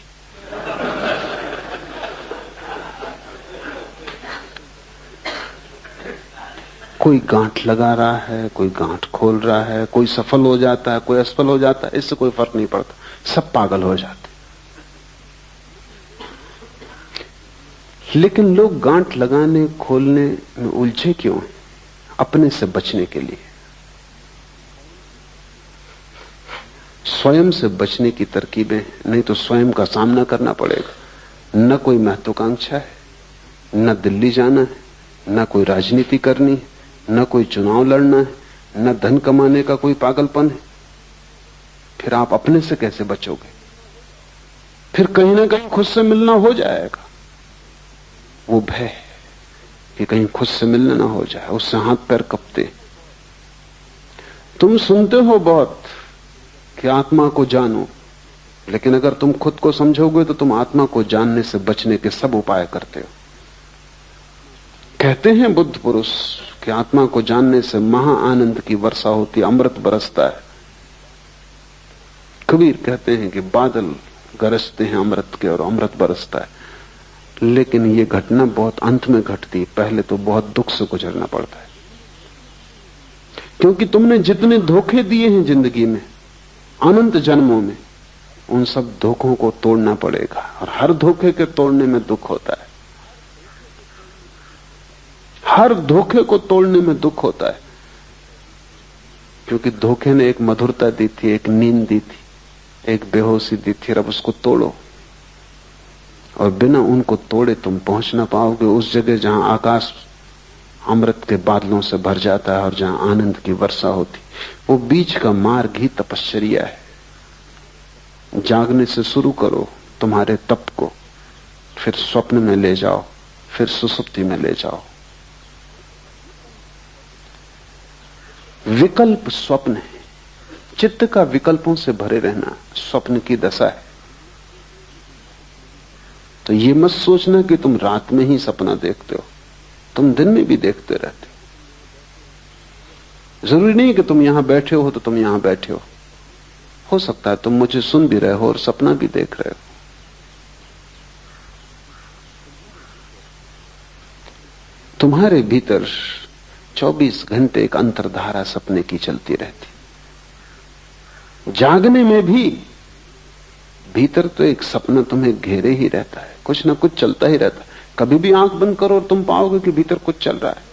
कोई गांठ लगा रहा है, कोई गांठ खोल रहा है, कोई सफल हो जाता है, कोई असफल हो जाता है, इससे कोई फर्क नहीं पड़ता, सब पागल हो जाते। लेकिन लोग गांठ लगाने खोलने में उलझे क्यों हैं? अपने से बचने के लिए। स्वयं से बचने की तरकीबें, नहीं तो स्वयं का सामना करना पड़ेगा। न कोई महत्वाकांक्षा है, न दिल्ली जाना है, न कोई राजनीति करनी है, न कोई चुनाव लड़ना है, न धन कमाने का कोई पागलपन है। फिर आप अपने से कैसे बचोगे? फिर कहीं ना कहीं खुद से मिलना हो जाएगा। वो भय कि कहीं खुद से मिलना ना हो जाए, उससे हाथ पैर कपते। तुम सुनते हो बहुत कि आत्मा को जानो, लेकिन अगर तुम खुद को समझोगे तो तुम आत्मा को जानने से बचने के सब उपाय करते हो। कहते हैं बुद्ध पुरुष कि आत्मा को जानने से महा आनंद की वर्षा होती, अमृत बरसता है। कबीर कहते हैं कि बादल गरजते हैं अमृत के और अमृत बरसता है। लेकिन ये घटना बहुत अंत में घटती है, पहले तो बहुत दुख से गुजरना पड़ता है। क्योंकि तुमने जितने धोखे दिए हैं जिंदगी में अनंत जन्मों में, उन सब धोखों को तोड़ना पड़ेगा। और हर धोखे के तोड़ने में दुख होता है, हर धोखे को तोड़ने में दुख होता है, क्योंकि धोखे ने एक मधुरता दी थी, एक नींद दी थी, एक बेहोशी दी थी। अब उसको तोड़ो, और बिना उनको तोड़े तुम पहुंच ना पाओगे उस जगह जहां आकाश अमृत के बादलों से भर जाता है और जहां आनंद की वर्षा होती। वो बीच का मार्ग ही तपश्चर्या है। जागने से शुरू करो तुम्हारे तप को, फिर स्वप्न में ले जाओ, फिर सुसुप्ति में ले जाओ। विकल्प स्वप्न है, चित्त का विकल्पों से भरे रहना स्वप्न की दशा है। तो ये मत सोचना कि तुम रात में ही सपना देखते हो, तुम दिन में भी देखते रहते हो। जरूरी नहीं कि तुम यहां बैठे हो तो तुम यहां बैठे हो सकता है तुम मुझे सुन भी रहे हो और सपना भी देख रहे हो। तुम्हारे भीतर 24 घंटे एक अंतर्धारा सपने की चलती रहती। जागने में भी भीतर तो एक सपना तुम्हें घेरे ही रहता है, कुछ ना कुछ चलता ही रहता है। कभी भी आंख बंद करो और तुम पाओगे कि भीतर कुछ चल रहा है।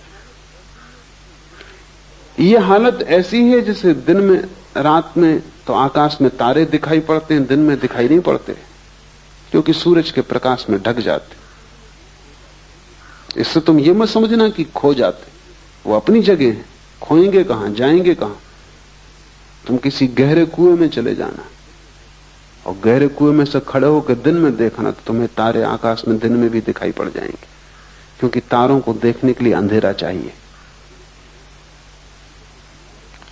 यह हालत ऐसी है जैसे दिन में, रात में तो आकाश में तारे दिखाई पड़ते हैं, दिन में दिखाई नहीं पड़ते क्योंकि सूरज के प्रकाश में ढक जाते। इससे तुम ये मत समझना कि खो जाते, वो अपनी जगह है, खोएंगे कहां, जाएंगे कहां। तुम किसी गहरे कुएं में चले जाना और गहरे कुएं में से खड़े होकर दिन में देखना तो तुम्हें तारे आकाश में दिन में भी दिखाई पड़ जाएंगे, क्योंकि तारों को देखने के लिए अंधेरा चाहिए।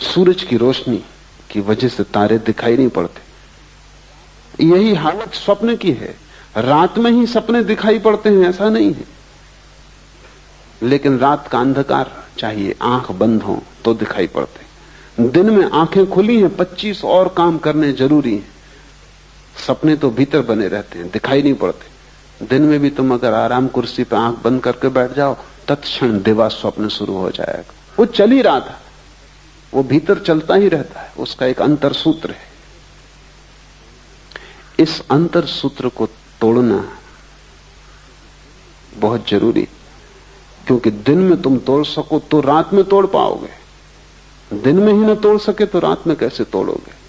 सूरज की रोशनी की वजह से तारे दिखाई नहीं पड़ते। यही हालत स्वप्न की है। रात में ही सपने दिखाई पड़ते हैं ऐसा नहीं है, लेकिन रात का अंधकार चाहिए, आंख बंद हो तो दिखाई पड़ते। दिन में आंखें खुली हैं, 25 और काम करने जरूरी हैं। सपने तो भीतर बने रहते हैं, दिखाई नहीं पड़ते। दिन में भी तुम अगर आराम कुर्सी पर आंख बंद करके बैठ जाओ, तत्क्षण दिवा स्वप्न शुरू हो जाएगा। वो चल ही रहा था, वो भीतर चलता ही रहता है, उसका एक अंतर सूत्र है। इस अंतर सूत्र को तोड़ना बहुत जरूरी, क्योंकि दिन में तुम तोड़ सको तो रात में तोड़ पाओगे, दिन में ही ना तोड़ सके तो रात में कैसे तोड़ोगे।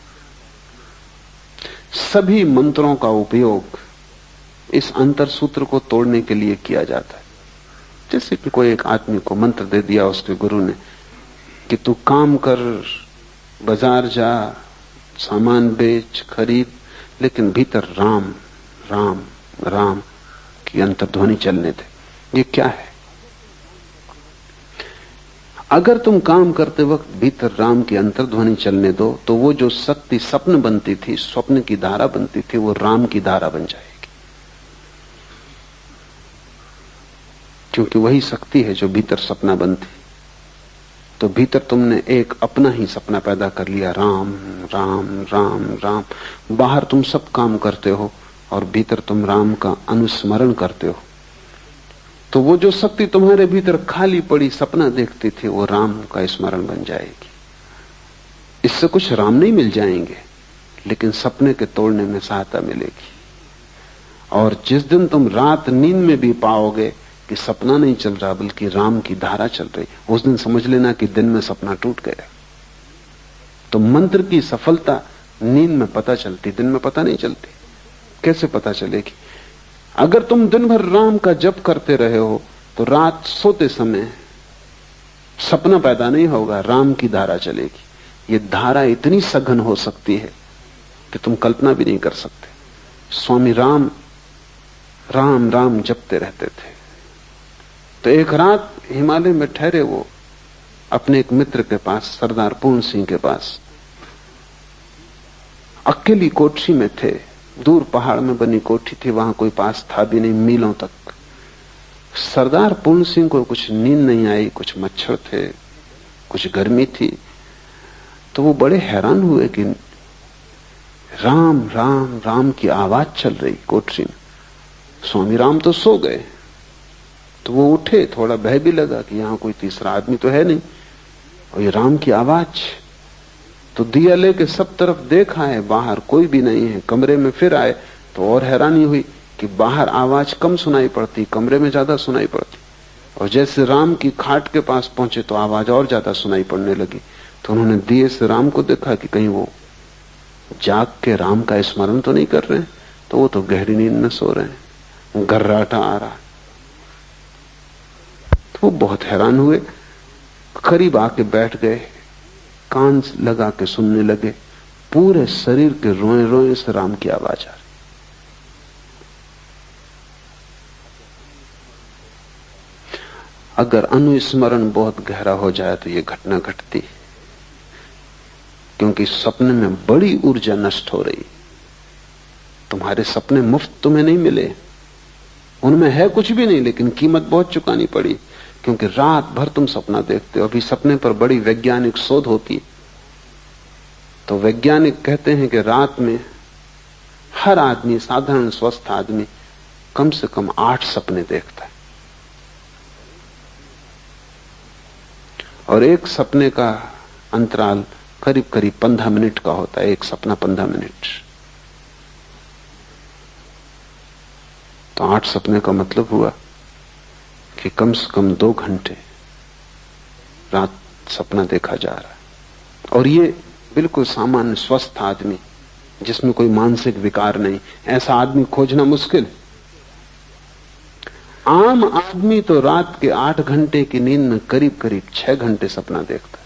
सभी मंत्रों का उपयोग इस अंतर सूत्र को तोड़ने के लिए किया जाता है। जैसे कि कोई एक आदमी को मंत्र दे दिया उसके गुरु ने कि तू काम कर, बाजार जा, सामान बेच, खरीद, लेकिन भीतर राम राम राम की अंतर्ध्वनि चलने दे। ये क्या है? अगर तुम काम करते वक्त भीतर राम की अंतर्ध्वनि चलने दो तो वो जो शक्ति स्वप्न बनती थी, स्वप्न की धारा बनती थी, वो राम की धारा बन जाएगी, क्योंकि वही शक्ति है जो भीतर सपना बनती। तो भीतर तुमने एक अपना ही सपना पैदा कर लिया, राम राम राम राम। बाहर तुम सब काम करते हो और भीतर तुम राम का अनुस्मरण करते हो। तो वो जो शक्ति तुम्हारे भीतर खाली पड़ी सपना देखती थी, वो राम का स्मरण बन जाएगी। इससे कुछ राम नहीं मिल जाएंगे, लेकिन सपने के तोड़ने में सहायता मिलेगी। और जिस दिन तुम रात नींद में भी पाओगे कि सपना नहीं चल रहा बल्कि राम की धारा चल रही, उस दिन समझ लेना कि दिन में सपना टूट गया। तो मंत्र की सफलता नींद में पता चलती, दिन में पता नहीं चलती। कैसे पता चलेगी? अगर तुम दिन भर राम का जप करते रहे हो तो रात सोते समय सपना पैदा नहीं होगा, राम की धारा चलेगी। ये धारा इतनी सघन हो सकती है कि तुम कल्पना भी नहीं कर सकते। स्वामी राम राम राम जपते रहते थे। तो एक रात हिमालय में ठहरे वो अपने एक मित्र के पास, सरदार पूर्ण सिंह के पास, अकेली कोठरी में थे। दूर पहाड़ में बनी कोठी थी, वहां कोई पास था भी नहीं, मीलों तक। सरदार पूर्ण सिंह को कुछ नींद नहीं आई, कुछ मच्छर थे, कुछ गर्मी थी। तो वो बड़े हैरान हुए कि राम राम राम की आवाज चल रही कोठरी में। स्वामी राम तो सो गए। तो वो उठे, थोड़ा भय भी लगा कि यहां कोई तीसरा आदमी तो है नहीं, और ये राम की आवाज। तो दिया लेके सब तरफ देखा है, बाहर कोई भी नहीं है। कमरे में फिर आए तो और हैरानी हुई कि बाहर आवाज कम सुनाई पड़ती, कमरे में ज्यादा सुनाई पड़ती। और जैसे राम की खाट के पास पहुंचे तो आवाज और ज्यादा सुनाई पड़ने लगी। तो उन्होंने दिए से राम को देखा कि कहीं वो जाग के राम का स्मरण तो नहीं कर रहे हैं। तो वो तो गहरी नींद में सो रहे हैं, गर्राटा आ रहा। तो वो बहुत हैरान हुए, करीब आके बैठ गए, कान लगा के सुनने लगे। पूरे शरीर के रोए रोए से राम की आवाज आ रही। अगर अनुस्मरण बहुत गहरा हो जाए तो यह घटना घटती, क्योंकि सपने में बड़ी ऊर्जा नष्ट हो रही। तुम्हारे सपने मुफ्त तुम्हें नहीं मिले, उनमें है कुछ भी नहीं, लेकिन कीमत बहुत चुकानी पड़ी, क्योंकि रात भर तुम सपना देखते हो। अभी सपने पर बड़ी वैज्ञानिक शोध होती है। तो वैज्ञानिक कहते हैं कि रात में हर आदमी, साधारण स्वस्थ आदमी, कम से कम 8 सपने देखता है। और एक सपने का अंतराल करीब करीब 15 मिनट का होता है। एक सपना 15 मिनट। तो 8 सपने का मतलब हुआ कि कम से कम 2 घंटे रात सपना देखा जा रहा है। और ये बिल्कुल सामान्य स्वस्थ आदमी, जिसमें कोई मानसिक विकार नहीं, ऐसा आदमी खोजना मुश्किल। आम आदमी तो रात के 8 घंटे की नींद में करीब करीब 6 घंटे सपना देखता है।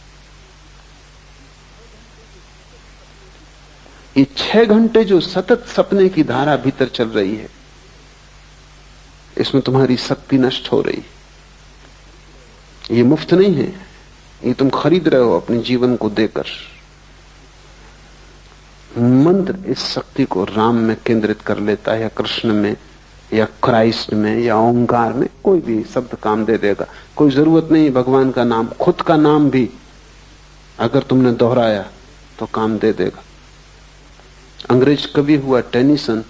ये 6 घंटे जो सतत सपने की धारा भीतर चल रही है, इसमें तुम्हारी शक्ति नष्ट हो रही। ये मुफ्त नहीं है, ये तुम खरीद रहे हो अपने जीवन को देकर। मंत्र इस शक्ति को राम में केंद्रित कर लेता है, या कृष्ण में, या क्राइस्ट में, या ओंकार में। कोई भी शब्द काम दे देगा, कोई जरूरत नहीं भगवान का नाम, खुद का नाम भी अगर तुमने दोहराया तो काम दे देगा। अंग्रेज कवि हुआ टेनिसन,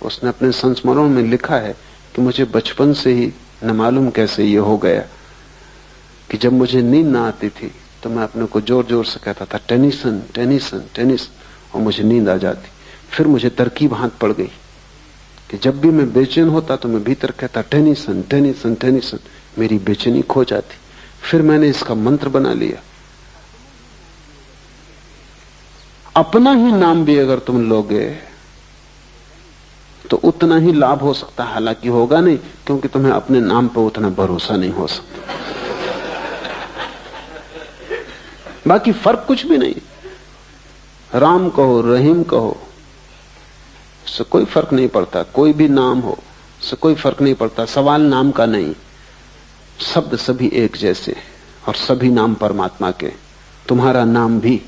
उसने अपने संस्मरणों में लिखा है कि मुझे बचपन से ही न मालूम कैसे ये हो गया कि जब मुझे नींद ना आती थी तो मैं अपने को जोर जोर से कहता था टेनिसन टेनिसन टेनिसन, और मुझे नींद आ जाती। फिर मुझे तरकीब हाथ पड़ गई कि जब भी मैं बेचैन होता तो मैं भीतर कहता टेनिसन टेनिसन टेनिसन, मेरी बेचैनी खो जाती। फिर मैंने इसका मंत्र बना लिया। अपना ही नाम भी अगर तुम लोगे तो उतना ही लाभ हो सकता है, हालांकि होगा नहीं, क्योंकि तुम्हें अपने नाम पर उतना भरोसा नहीं हो सकता। बाकी फर्क कुछ भी नहीं। राम कहो, रहीम कहो, इससे कोई फर्क नहीं पड़ता। कोई भी नाम हो, इससे कोई फर्क नहीं पड़ता। सवाल नाम का नहीं, शब्द सभी एक जैसे, और सभी नाम परमात्मा के। तुम्हारा नाम भी।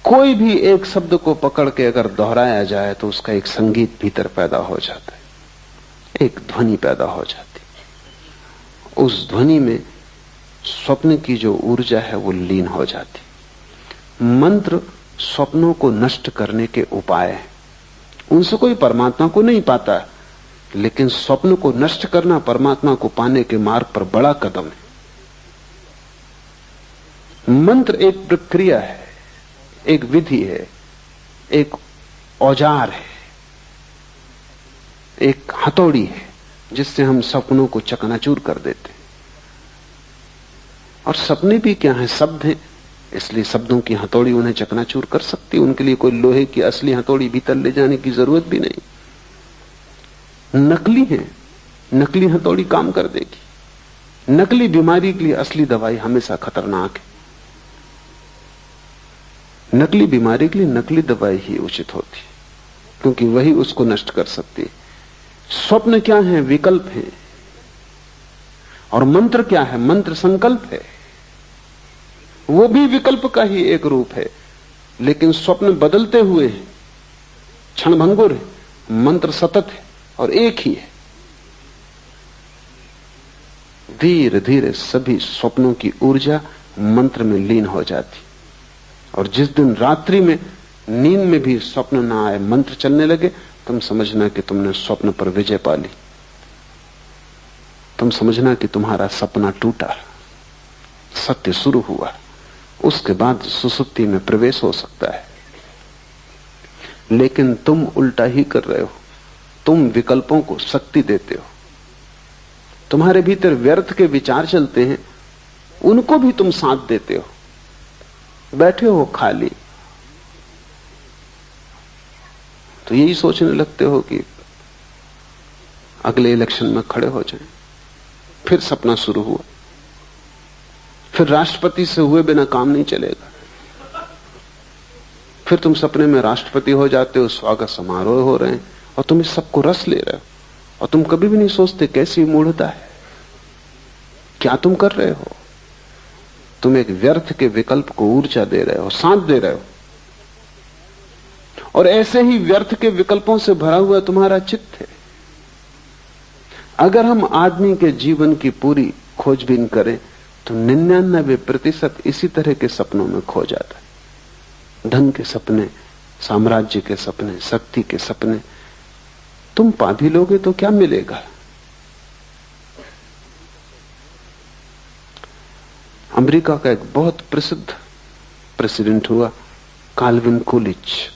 कोई भी एक शब्द को पकड़ के अगर दोहराया जाए तो उसका एक संगीत भीतर पैदा हो जाता है, एक ध्वनि पैदा हो जाती। उस ध्वनि में स्वप्न की जो ऊर्जा है वो लीन हो जाती। मंत्र स्वप्नों को नष्ट करने के उपाय हैं। उनसे कोई परमात्मा को नहीं पाता, लेकिन स्वप्न को नष्ट करना परमात्मा को पाने के मार्ग पर बड़ा कदम है। मंत्र एक प्रक्रिया है, एक विधि है, एक औजार है, एक हथौड़ी है, जिससे हम सपनों को चकनाचूर कर देते हैं। और सपने भी क्या हैं? शब्द हैं, इसलिए शब्दों की हथौड़ी उन्हें चकनाचूर कर सकती है। उनके लिए कोई लोहे की असली हथौड़ी भीतर ले जाने की जरूरत भी नहीं। नकली है, नकली हथौड़ी काम कर देगी। नकली बीमारी के लिए असली दवाई हमेशा खतरनाक है। नकली बीमारी के लिए नकली दवाई ही उचित होती, क्योंकि वही उसको नष्ट कर सकती है। स्वप्न क्या है? विकल्प है। और मंत्र क्या है? मंत्र संकल्प है। वो भी विकल्प का ही एक रूप है, लेकिन स्वप्न बदलते हुए हैं, क्षणभंगुर है। मंत्र सतत है और एक ही है। धीरे धीरे सभी स्वप्नों की ऊर्जा मंत्र में लीन हो जाती। और जिस दिन रात्रि में नींद में भी स्वप्न ना आए, मंत्र चलने लगे, तुम समझना कि तुमने स्वप्न पर विजय पा ली। तुम समझना कि तुम्हारा सपना टूटा। सत्य शुरू हुआ, उसके बाद सुसुप्ति में प्रवेश हो सकता है। लेकिन तुम उल्टा ही कर रहे हो, तुम विकल्पों को शक्ति देते हो। तुम्हारे भीतर व्यर्थ के विचार चलते हैं, उनको भी तुम साथ देते हो। बैठे हो खाली तो यही सोचने लगते हो कि अगले इलेक्शन में खड़े हो जाएं। फिर सपना शुरू हुआ, फिर राष्ट्रपति से हुए बिना काम नहीं चलेगा। फिर तुम सपने में राष्ट्रपति हो जाते हो, स्वागत समारोह हो रहे हैं और तुम इस सबको रस ले रहे हो, और तुम कभी भी नहीं सोचते कैसी मूढ़ता है, क्या तुम कर रहे हो। तुम एक व्यर्थ के विकल्प को ऊर्जा दे रहे हो, साथ दे रहे हो। और ऐसे ही व्यर्थ के विकल्पों से भरा हुआ तुम्हारा चित्त है। अगर हम आदमी के जीवन की पूरी खोजबीन करें तो 99% इसी तरह के सपनों में खो जाता है। धन के सपने, साम्राज्य के सपने, शक्ति के सपने। तुम पा भी लोगे तो क्या मिलेगा। अमेरिका का एक बहुत प्रसिद्ध प्रेसिडेंट हुआ, काल्विन कूलिच।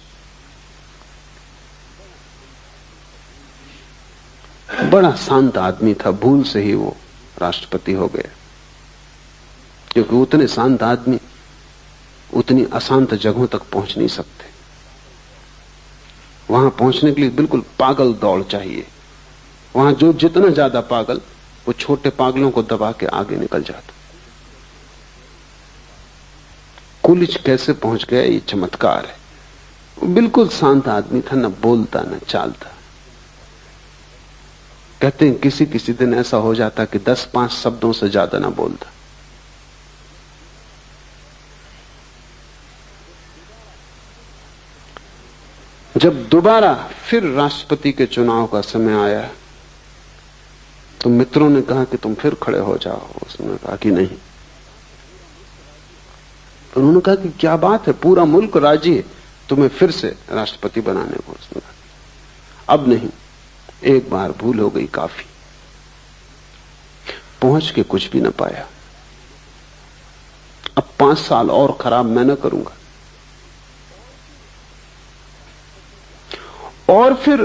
बड़ा शांत आदमी था, भूल से ही वो राष्ट्रपति हो गया, क्योंकि उतने शांत आदमी उतनी अशांत जगहों तक पहुंच नहीं सकते। वहां पहुंचने के लिए बिल्कुल पागल दौड़ चाहिए। वहां जो जितना ज्यादा पागल, वो छोटे पागलों को दबा के आगे निकल जाता। कूलिच कैसे पहुंच गया, ये चमत्कार है। वो बिल्कुल शांत आदमी था, न बोलता न चालता। कहते हैं किसी किसी दिन ऐसा हो जाता कि 10-5 शब्दों से ज्यादा ना बोलता। जब दोबारा फिर राष्ट्रपति के चुनाव का समय आया तो मित्रों ने कहा कि तुम फिर खड़े हो जाओ। उसने कहा कि नहीं। उन्होंने कहा कि क्या बात है, पूरा मुल्क राजी है तुम्हें फिर से राष्ट्रपति बनाने को। उसने कहा अब नहीं, एक बार भूल हो गई, काफी। पहुंच के कुछ भी न पाया। अब 5 साल और खराब मैं न करूंगा। और फिर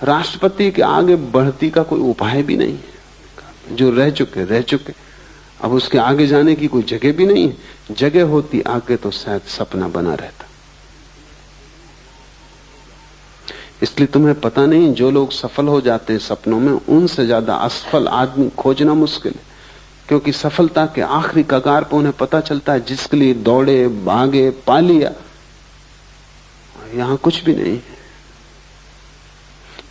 राष्ट्रपति के आगे बढ़ती का कोई उपाय भी नहीं है। जो रह चुके, अब उसके आगे जाने की कोई जगह भी नहीं है। जगह होती आगे तो शायद सपना बना रहता। इसलिए तुम्हें पता नहीं, जो लोग सफल हो जाते हैं सपनों में, उनसे ज्यादा असफल आदमी खोजना मुश्किल है। क्योंकि सफलता के आखिरी कगार पर उन्हें पता चलता है जिसके लिए दौड़े, भागे, पा लिया, यहां कुछ भी नहीं है।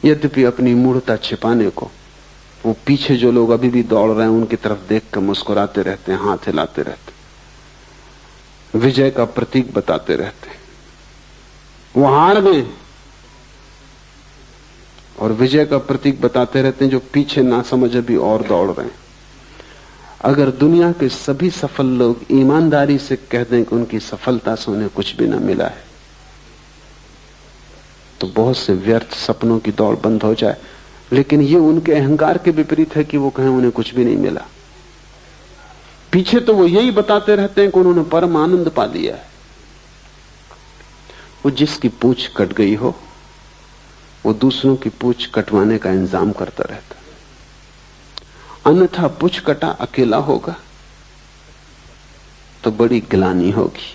यद्यपि अपनी मूढ़ता छिपाने को वो पीछे जो लोग अभी भी दौड़ रहे हैं उनकी तरफ देख कर मुस्कुराते रहते हैं, हाथ हिलाते रहते, विजय का प्रतीक बताते रहते। वो हार गए और विजय का प्रतीक बताते रहते हैं जो पीछे ना समझ अभी और दौड़ रहे हैं। अगर दुनिया के सभी सफल लोग ईमानदारी से कह दें कि उनकी सफलता से उन्हें कुछ भी ना मिला है, तो बहुत से व्यर्थ सपनों की दौड़ बंद हो जाए। लेकिन ये उनके अहंकार के विपरीत है कि वो कहें उन्हें कुछ भी नहीं मिला। पीछे तो वो यही बताते रहते हैं कि उन्होंने परम आनंद पा लिया है। वो जिसकी पूंछ कट गई हो वो दूसरों की पूंछ कटवाने का इंतजाम करता रहता, अन्यथा पूंछ कटा अकेला होगा तो बड़ी गिलानी होगी।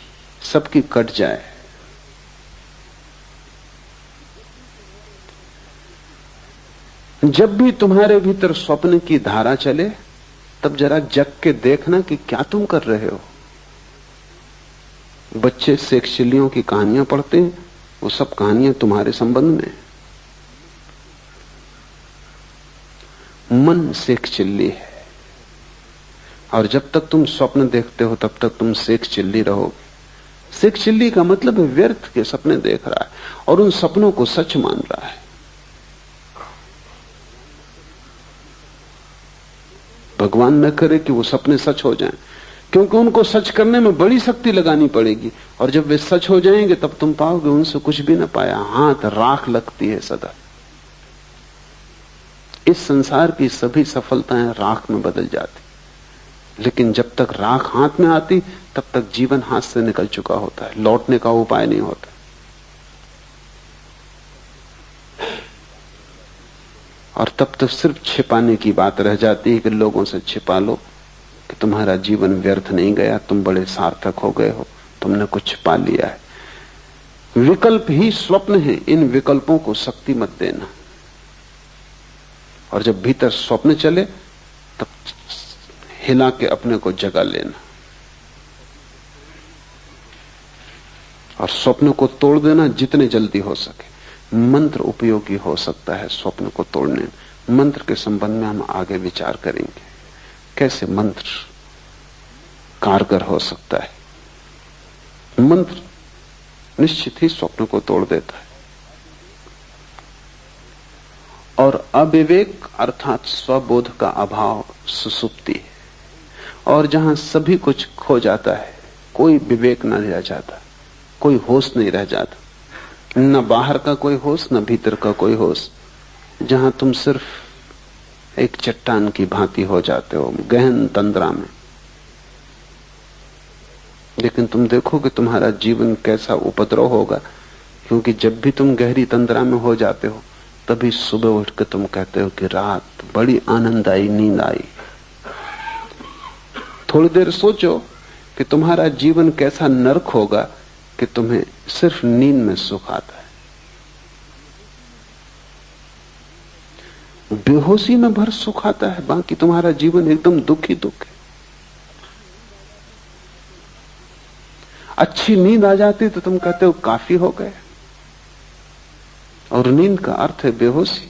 सबकी कट जाए। जब भी तुम्हारे भीतर स्वप्न की धारा चले तब जरा जग के देखना कि क्या तुम कर रहे हो। बच्चे शेक्सपियर की कहानियां पढ़ते हैं, वो सब कहानियां तुम्हारे संबंध में। मन शेक्सपियर है और जब तक तुम स्वप्न देखते हो तब तक तुम शेक्सपियर रहोगे। शेक्सपियर का मतलब है व्यर्थ के सपने देख रहा है और उन सपनों को सच मान रहा है। भगवान न करे कि वो सपने सच हो जाएं, क्योंकि उनको सच करने में बड़ी शक्ति लगानी पड़ेगी और जब वे सच हो जाएंगे तब तुम पाओगे उनसे कुछ भी न पाया। हाथ राख लगती है सदा। इस संसार की सभी सफलताएं राख में बदल जाती, लेकिन जब तक राख हाथ में आती तब तक जीवन हाथ से निकल चुका होता है, लौटने का उपाय नहीं होता। और तब तो सिर्फ छिपाने की बात रह जाती है कि लोगों से छिपा लो कि तुम्हारा जीवन व्यर्थ नहीं गया, तुम बड़े सार्थक हो गए हो, तुमने कुछ पा लिया है। विकल्प ही स्वप्न है, इन विकल्पों को शक्ति मत देना। और जब भीतर स्वप्न चले तब हिला के अपने को जगा लेना और स्वप्न को तोड़ देना जितने जल्दी हो सके। मंत्र उपयोगी हो सकता है स्वप्न को तोड़ने में। मंत्र के संबंध में हम आगे विचार करेंगे, कैसे मंत्र कारगर हो सकता है। मंत्र निश्चित ही स्वप्न को तोड़ देता है। और अविवेक अर्थात स्वबोध का अभाव सुसुप्ति है, और जहां सभी कुछ खो जाता है, कोई विवेक न रह जाता, कोई होश नहीं रह जाता, न बाहर का कोई होश न भीतर का कोई होश, जहां तुम सिर्फ एक चट्टान की भांति हो जाते हो गहन तंद्रा में। लेकिन तुम देखो कि तुम्हारा जीवन कैसा उपद्रव होगा, क्योंकि जब भी तुम गहरी तंद्रा में हो जाते हो तभी सुबह उठ के तुम कहते हो कि रात बड़ी आनंददायी नींद आई। थोड़ी देर सोचो कि तुम्हारा जीवन कैसा नरक होगा कि तुम्हें सिर्फ नींद में सुख आता है। बेहोशी में भर सुख आता है, बाकी तुम्हारा जीवन एकदम दुख ही दुख है। अच्छी नींद आ जाती तो तुम कहते हो काफी हो गए, और नींद का अर्थ है बेहोशी।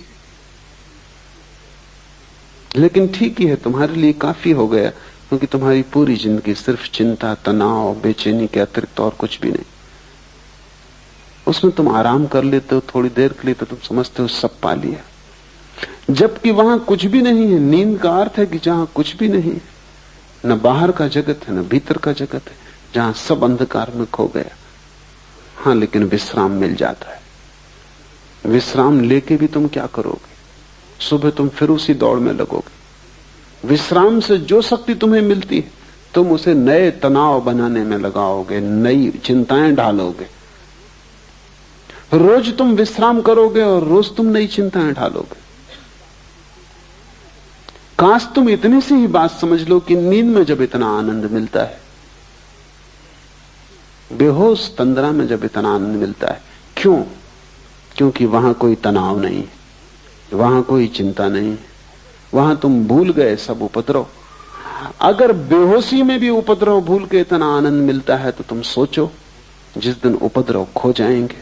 लेकिन ठीक ही है, तुम्हारे लिए काफी हो गया, क्योंकि तुम्हारी पूरी जिंदगी सिर्फ चिंता, तनाव, बेचैनी के अतिरिक्त और कुछ भी नहीं। उसमें तुम आराम कर लेते हो थोड़ी देर के लिए तो तुम समझते हो सब पा लिया, जबकि वहां कुछ भी नहीं है। नींद का अर्थ है कि जहां कुछ भी नहीं है, न बाहर का जगत है न भीतर का जगत है, जहां सब अंधकार में खो गया। हाँ, लेकिन विश्राम मिल जाता है। विश्राम लेके भी तुम क्या करोगे? सुबह तुम फिर उसी दौड़ में लगोगे। विश्राम से जो शक्ति तुम्हें मिलती है तुम उसे नए तनाव बनाने में लगाओगे, नई चिंताएं ढालोगे। रोज तुम विश्राम करोगे और रोज तुम नई चिंताएं ढालोगे। काश तुम इतनी सी ही बात समझ लो कि नींद में जब इतना आनंद मिलता है, बेहोश तंद्रा में जब इतना आनंद मिलता है, क्यों? क्योंकि वहां कोई तनाव नहीं, वहां कोई चिंता नहीं, वहां तुम भूल गए सब उपद्रव। अगर बेहोशी में भी उपद्रव भूल के इतना आनंद मिलता है तो तुम सोचो, जिस दिन उपद्रव खो जाएंगे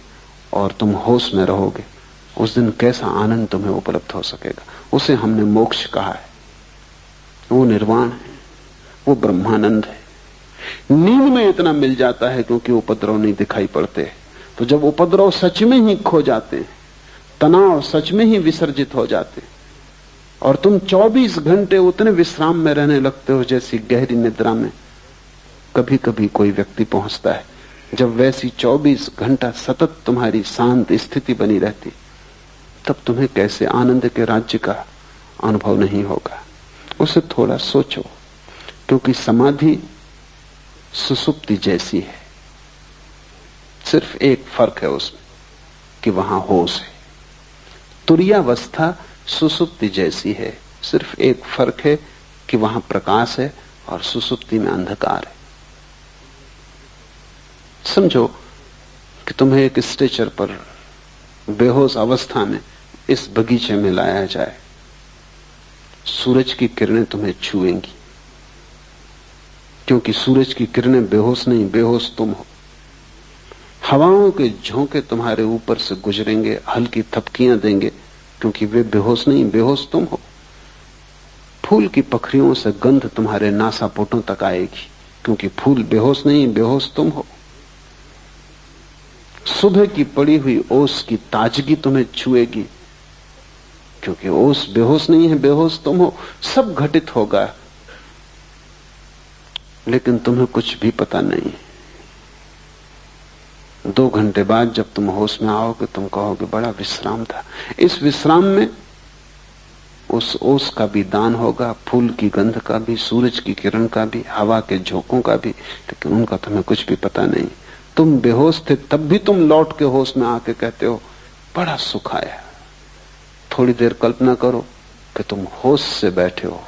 और तुम होश में रहोगे, उस दिन कैसा आनंद तुम्हें उपलब्ध हो सकेगा। उसे हमने मोक्ष कहा है, वो निर्वाण है, वो ब्रह्मानंद है। नींद में इतना मिल जाता है क्योंकि उपद्रव नहीं दिखाई पड़ते। तो जब उपद्रव सच में ही खो जाते, तनाव सच में ही विसर्जित हो जाते, और तुम 24 घंटे उतने विश्राम में रहने लगते हो जैसी गहरी निद्रा में कभी कभी कोई व्यक्ति पहुंचता है, जब वैसी 24 घंटा सतत तुम्हारी शांत स्थिति बनी रहती, तब तुम्हें कैसे आनंद के राज्य का अनुभव नहीं होगा। उसे थोड़ा सोचो, क्योंकि समाधि सुसुप्ति जैसी है, सिर्फ एक फर्क है उसमें कि वहां होश है। तुरीयावस्था सुसुप्ति जैसी है, सिर्फ एक फर्क है कि वहां प्रकाश है और सुसुप्ति में अंधकार है। समझो कि तुम्हें एक स्ट्रेचर पर बेहोश अवस्था में इस बगीचे में लाया जाए, सूरज की किरणें तुम्हें छुएंगी, क्योंकि सूरज की किरणें बेहोश नहीं, बेहोश तुम हो। हवाओं के झोंके तुम्हारे ऊपर से गुजरेंगे, हल्की थपकियां देंगे, क्योंकि वे बेहोश नहीं, बेहोश तुम हो। फूल की पखरियों से गंध तुम्हारे नासापुटों तक आएगी, क्योंकि फूल बेहोश नहीं, बेहोश तुम हो। सुबह की पड़ी हुई ओस की ताजगी तुम्हें छुएगी, क्योंकि ओस बेहोश नहीं है, बेहोश तुम हो। सब घटित होगा, लेकिन तुम्हें कुछ भी पता नहीं। 2 घंटे बाद जब तुम होश में आओगे तुम कहोगे बड़ा विश्राम था। इस विश्राम में उस ओस का भी दान होगा, फूल की गंध का भी, सूरज की किरण का भी, हवा के झोंकों का भी, लेकिन उनका तुम्हें कुछ भी पता नहीं। तुम बेहोश थे तब भी तुम लौट के होश में आके कहते हो बड़ा सुख आया। थोड़ी देर कल्पना करो कि तुम होश से बैठे हो,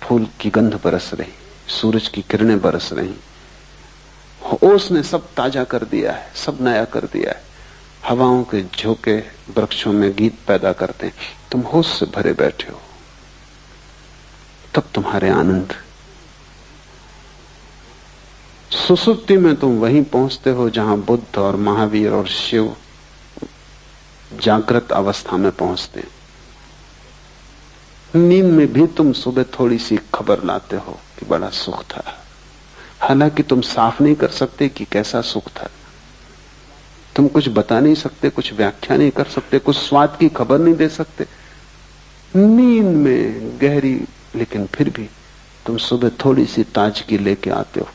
फूल की गंध बरस रही, सूरज की किरणें बरस रही, ओस ने सब ताजा कर दिया है, सब नया कर दिया है। हवाओं के झोंके वृक्षों में गीत पैदा करते हैं, तुम होश से भरे बैठे हो। तब तुम्हारे आनंद। सुसुप्ति में तुम वहीं पहुंचते हो जहां बुद्ध और महावीर और शिव जागृत अवस्था में पहुंचते हैं। नींद में भी तुम सुबह थोड़ी सी खबर लाते हो कि बड़ा सुख था, हालांकि तुम साफ नहीं कर सकते कि कैसा सुख था। तुम कुछ बता नहीं सकते, कुछ व्याख्या नहीं कर सकते, कुछ स्वाद की खबर नहीं दे सकते। नींद में गहरी, लेकिन फिर भी तुम सुबह थोड़ी सी ताजगी लेके आते हो।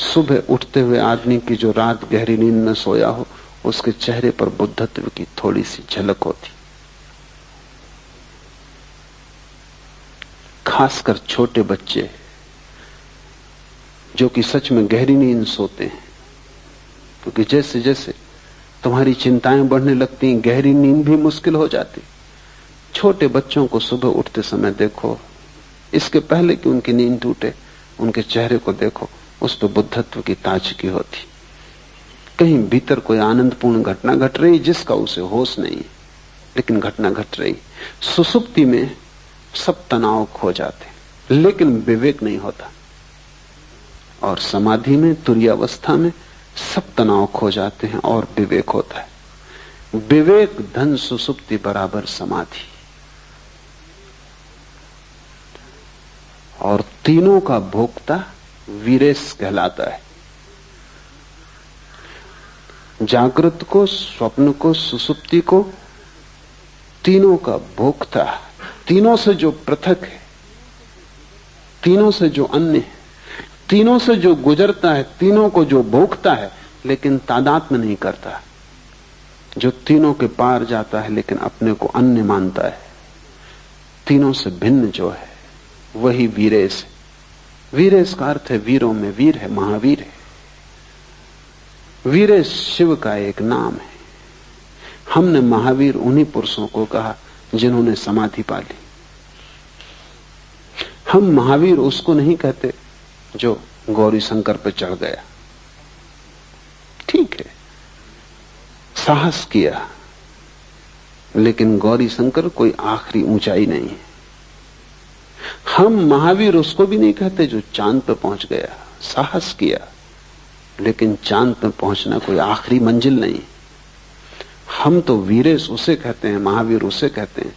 सुबह उठते हुए आदमी की जो रात गहरी नींद में सोया हो, उसके चेहरे पर बुद्धत्व की थोड़ी सी झलक होती। खासकर छोटे बच्चे जो कि सच में गहरी नींद सोते हैं, क्योंकि जैसे जैसे तुम्हारी चिंताएं बढ़ने लगती हैं, गहरी नींद भी मुश्किल हो जाती। छोटे बच्चों को सुबह उठते समय देखो, इसके पहले कि उनकी नींद टूटे, उनके चेहरे को देखो, उस पर बुद्धत्व की ताजगी होती। कहीं भीतर कोई आनंदपूर्ण घटना घट रही जिसका उसे होश नहीं है, लेकिन घटना घट रही। सुसुप्ति में सब तनाव खो जाते, लेकिन विवेक नहीं होता। और समाधि में, तुरीयावस्था में सब तनाव खो जाते हैं और विवेक होता है। विवेक धन सुसुप्ति बराबर समाधि। और तीनों का भोक्ता वीरेश कहलाता है। जागृत को, स्वप्न को, सुसुप्ति को, तीनों का भोक्ता, तीनों से जो पृथक है, तीनों से जो अन्य है, तीनों से जो गुजरता है, तीनों को जो भोगता है लेकिन तादात्म्य नहीं करता, जो तीनों के पार जाता है लेकिन अपने को अन्य मानता है, तीनों से भिन्न जो है वही वीरेश है। वीरेश का अर्थ है वीरों में वीर है, महावीर है। वीरेश शिव का एक नाम है। हमने महावीर उन्हीं पुरुषों को कहा जिन्होंने समाधि पा ली। हम महावीर उसको नहीं कहते जो गौरी शंकर पर चढ़ गया। ठीक है, साहस किया, लेकिन गौरी शंकर कोई आखिरी ऊंचाई नहीं है। हम महावीर उसको भी नहीं कहते जो चांद पर पहुंच गया। साहस किया, लेकिन चांद पर पहुंचना कोई आखिरी मंजिल नहीं। हम तो वीरेश उसे कहते हैं, महावीर उसे कहते हैं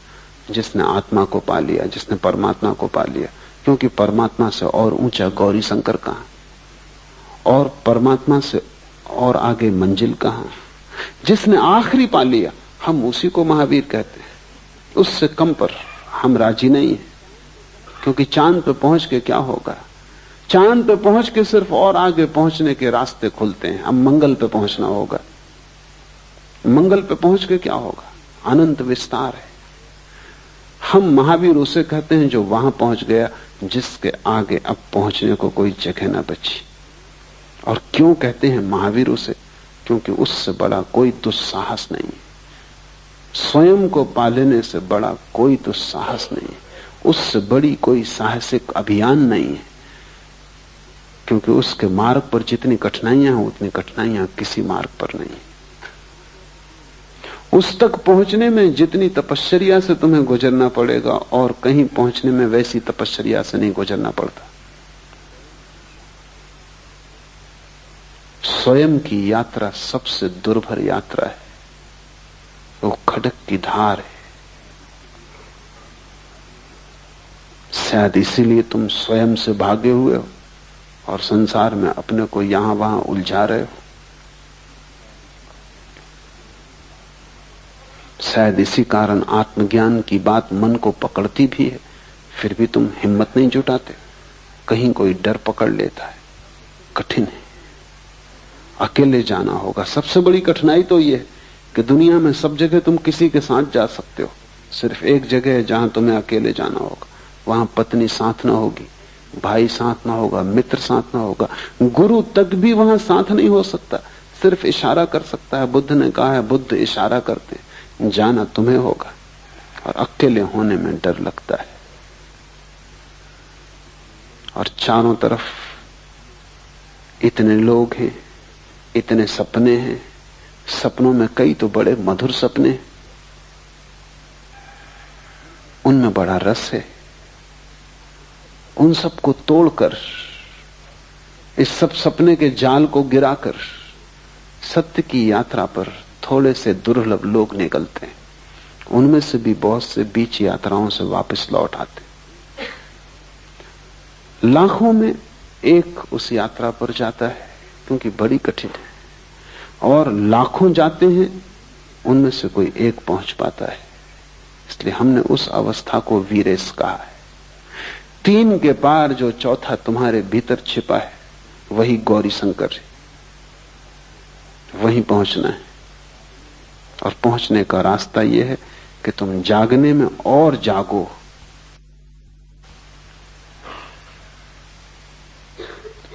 जिसने आत्मा को पा लिया, जिसने परमात्मा को पा लिया। क्योंकि परमात्मा से और ऊंचा गौरी शंकर कहां, और परमात्मा से और आगे मंजिल कहां। जिसने आखिरी पा लिया, हम उसी को महावीर कहते हैं। उससे कम पर हम राजी नहीं है, क्योंकि चांद पे पहुंच के क्या होगा। चांद पे पहुंच के सिर्फ और आगे पहुंचने के रास्ते खुलते हैं। अब मंगल पे पहुंचना होगा। मंगल पे पहुंच के क्या होगा, अनंत विस्तार है। हम महावीर उसे कहते हैं जो वहां पहुंच गया जिसके आगे अब पहुंचने को कोई जगह ना बची। और क्यों कहते हैं महावीर उसे? क्योंकि उससे बड़ा कोई दुस्साहस नहीं। स्वयं को पा लेने से बड़ा कोई दुस्साहस नहीं, उससे बड़ी कोई साहसिक अभियान नहीं है। क्योंकि उसके मार्ग पर जितनी कठिनाइयां हैं उतनी कठिनाइयां किसी मार्ग पर नहीं। उस तक पहुंचने में जितनी तपश्चर्या से तुम्हें गुजरना पड़ेगा और कहीं पहुंचने में वैसी तपश्चर्या से नहीं गुजरना पड़ता। स्वयं की यात्रा सबसे दुर्भर यात्रा है। वो खडक की धार है। शायद इसीलिए तुम स्वयं से भागे हुए हो और संसार में अपने को यहां वहां उलझा रहे हो। शायद इसी कारण आत्मज्ञान की बात मन को पकड़ती भी है, फिर भी तुम हिम्मत नहीं जुटाते। कहीं कोई डर पकड़ लेता है। कठिन है, अकेले जाना होगा। सबसे बड़ी कठिनाई तो यह है कि दुनिया में सब जगह तुम किसी के साथ जा सकते हो, सिर्फ एक जगह है जहां तुम्हें अकेले जाना होगा। वहां पत्नी साथ ना होगी, भाई साथ ना होगा, मित्र साथ ना होगा, गुरु तक भी वहां साथ नहीं हो सकता, सिर्फ इशारा कर सकता है। बुद्ध ने कहा है, बुद्ध इशारा करते, जाना तुम्हें होगा। और अकेले होने में डर लगता है। और चारों तरफ इतने लोग हैं, इतने सपने हैं, सपनों में कई तो बड़े मधुर सपने हैं, उनमें बड़ा रस है। उन सबको तोड़कर, इस सब सपने के जाल को गिराकर सत्य की यात्रा पर थोड़े से दुर्लभ लोग निकलते हैं। उनमें से भी बहुत से बीच यात्राओं से वापस लौट आते। लाखों में एक उस यात्रा पर जाता है, क्योंकि बड़ी कठिन है, और लाखों जाते हैं, उनमें से कोई एक पहुंच पाता है। इसलिए हमने उस अवस्था को वीरेश कहा है। 3 के पार जो चौथा तुम्हारे भीतर छिपा है, वही गौरी शंकर है, वहीं पहुंचना है। और पहुंचने का रास्ता यह है कि तुम जागने में और जागो।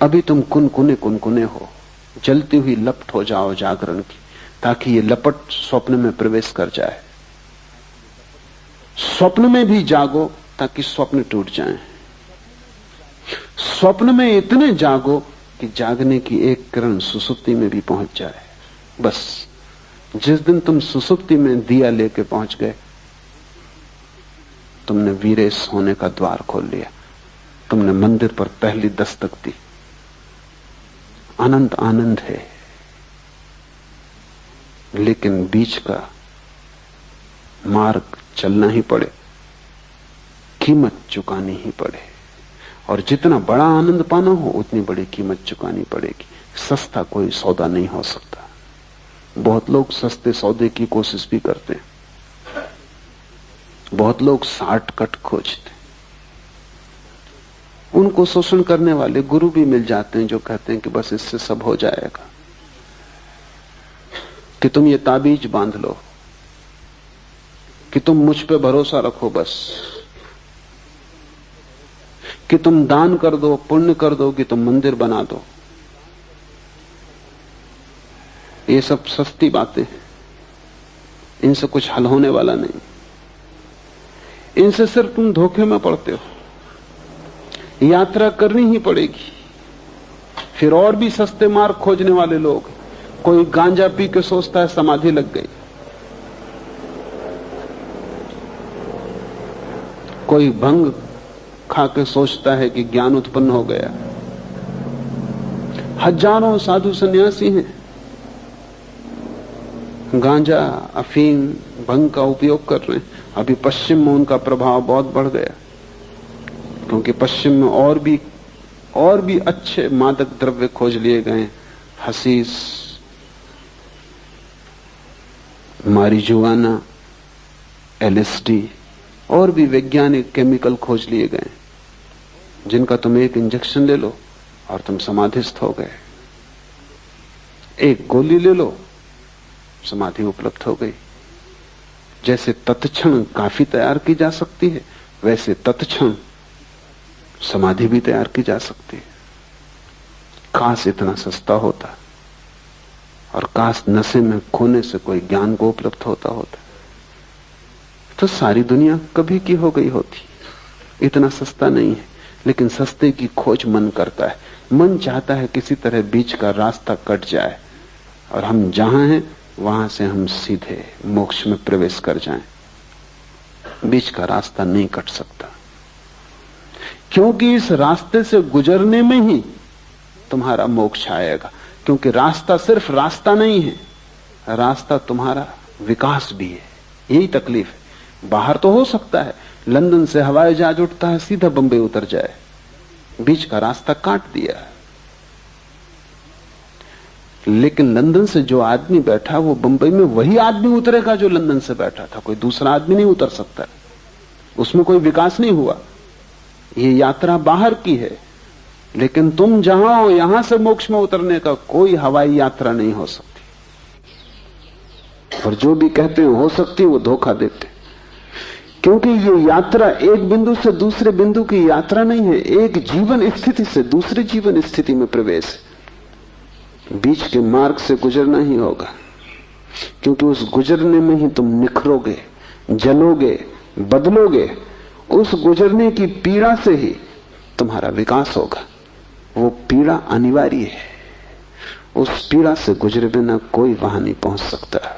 अभी तुम कुनकुने हो, जलती हुई लपट हो जाओ जागरण की, ताकि ये लपट स्वप्न में प्रवेश कर जाए। स्वप्न में भी जागो ताकि स्वप्न टूट जाएं। स्वप्न में इतने जागो कि जागने की एक किरण सुसुप्ति में भी पहुंच जाए। बस जिस दिन तुम सुसुप्ति में दिया लेके पहुंच गए, तुमने वीरेश होने का द्वार खोल लिया, तुमने मंदिर पर पहली दस्तक दी। अनंत आनंद है, लेकिन बीच का मार्ग चलना ही पड़े, कीमत चुकानी ही पड़े। और जितना बड़ा आनंद पाना हो, उतनी बड़ी कीमत चुकानी पड़ेगी। सस्ता कोई सौदा नहीं हो सकता। बहुत लोग सस्ते सौदे की कोशिश भी करते हैं, बहुत लोग शॉर्टकट खोजते हैं। उनको शोषण करने वाले गुरु भी मिल जाते हैं जो कहते हैं कि बस इससे सब हो जाएगा, कि तुम ये ताबीज बांध लो, कि तुम मुझ पे भरोसा रखो, बस कि तुम दान कर दो, पुण्य कर दो, कि तुम मंदिर बना दो। ये सब सस्ती बातें हैं, इनसे कुछ हल होने वाला नहीं। इनसे सिर्फ तुम धोखे में पड़ते हो। यात्रा करनी ही पड़ेगी। फिर और भी सस्ते मार्ग खोजने वाले लोग, कोई गांजा पी के सोचता है समाधि लग गई, कोई भंग खा के सोचता है कि ज्ञान उत्पन्न हो गया। हजारों साधु सन्यासी हैं, गांजा, अफीम, भंग का उपयोग कर रहे हैं। अभी पश्चिम में उनका प्रभाव बहुत बढ़ गया, क्योंकि पश्चिम में और भी अच्छे मादक द्रव्य खोज लिए गए। हसीस, मारिजुआना, एलएसडी और भी वैज्ञानिक केमिकल खोज लिए गए, जिनका तुम एक इंजेक्शन ले लो और तुम समाधिस्थ हो गए। एक गोली ले लो, समाधि उपलब्ध हो गई। जैसे तत्क्षण काफी तैयार की जा सकती है, वैसे तत्क्षण समाधि भी तैयार की जा सकती है। काश इतना सस्ता होता, और काश नशे में खोने से कोई ज्ञान को उपलब्ध होता, तो सारी दुनिया कभी की हो गई होती। इतना सस्ता नहीं है, लेकिन सस्ते की खोज मन करता है। मन चाहता है किसी तरह बीच का रास्ता कट जाए, और हम जहां हैं वहां से हम सीधे मोक्ष में प्रवेश कर जाएं। बीच का रास्ता नहीं कट सकता, क्योंकि इस रास्ते से गुजरने में ही तुम्हारा मोक्ष आएगा। क्योंकि रास्ता सिर्फ रास्ता नहीं है, रास्ता तुम्हारा विकास भी है। यही तकलीफ है। बाहर तो हो सकता है लंदन से हवाई जहाज उठता है, सीधा बंबई उतर जाए, बीच का रास्ता काट दिया। लेकिन लंदन से जो आदमी बैठा, वो बंबई में वही आदमी उतरेगा जो लंदन से बैठा था। कोई दूसरा आदमी नहीं उतर सकता, उसमें कोई विकास नहीं हुआ। ये यात्रा बाहर की है, लेकिन तुम जहां हो यहां से मोक्ष में उतरने का कोई हवाई यात्रा नहीं हो सकती। और जो भी कहते हैं हो सकती, वो धोखा देते। क्योंकि ये यात्रा एक बिंदु से दूसरे बिंदु की यात्रा नहीं है, एक जीवन स्थिति से दूसरे जीवन स्थिति में प्रवेश है। बीच के मार्ग से गुजरना ही होगा, क्योंकि उस गुजरने में ही तुम निखरोगे, जलोगे, बदलोगे। उस गुजरने की पीड़ा से ही तुम्हारा विकास होगा। वो पीड़ा अनिवार्य है, उस पीड़ा से गुजरे बिना कोई वहां नहीं पहुंच सकता।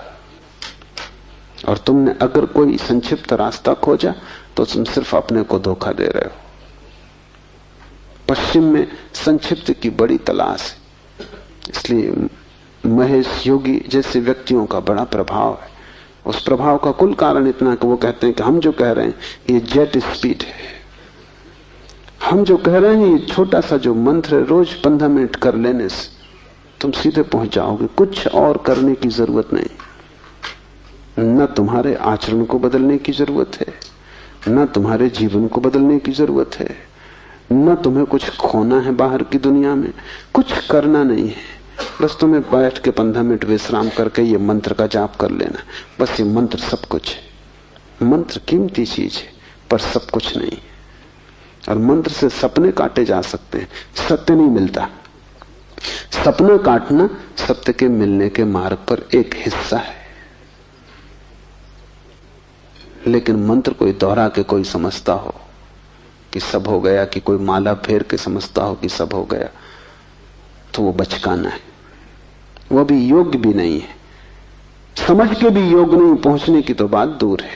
और तुमने अगर कोई संक्षिप्त रास्ता खोजा तो तुम सिर्फ अपने को धोखा दे रहे हो। पश्चिम में संक्षिप्त की बड़ी तलाश है, इसलिए महेश योगी जैसे व्यक्तियों का बड़ा प्रभाव है। उस प्रभाव का कुल कारण इतना कि वो कहते हैं कि हम जो कह रहे हैं ये जेट स्पीड है। हम जो कह रहे हैं ये छोटा सा जो मंत्र है, रोज 15 मिनट कर लेने से तुम सीधे पहुंच जाओगे। कुछ और करने की जरूरत नहीं। न तुम्हारे आचरण को बदलने की जरूरत है, न तुम्हारे जीवन को बदलने की जरूरत है, न तुम्हें कुछ खोना है बाहर की दुनिया में। कुछ करना नहीं है, बस तुम्हें बैठ के 15 मिनट विश्राम करके ये मंत्र का जाप कर लेना। बस ये मंत्र सब कुछ है। मंत्र कीमती चीज है पर सब कुछ नहीं। और मंत्र से सपने काटे जा सकते हैं, सत्य नहीं मिलता। सपना काटना सत्य के मिलने के मार्ग पर एक हिस्सा है। लेकिन मंत्र कोई दोहरा के कोई समझता हो कि सब हो गया, कि कोई माला फेर के समझता हो कि सब हो गया, तो वो बचकाना है। वो भी योग्य भी नहीं है, समझ के भी योग्य नहीं, पहुंचने की तो बात दूर है।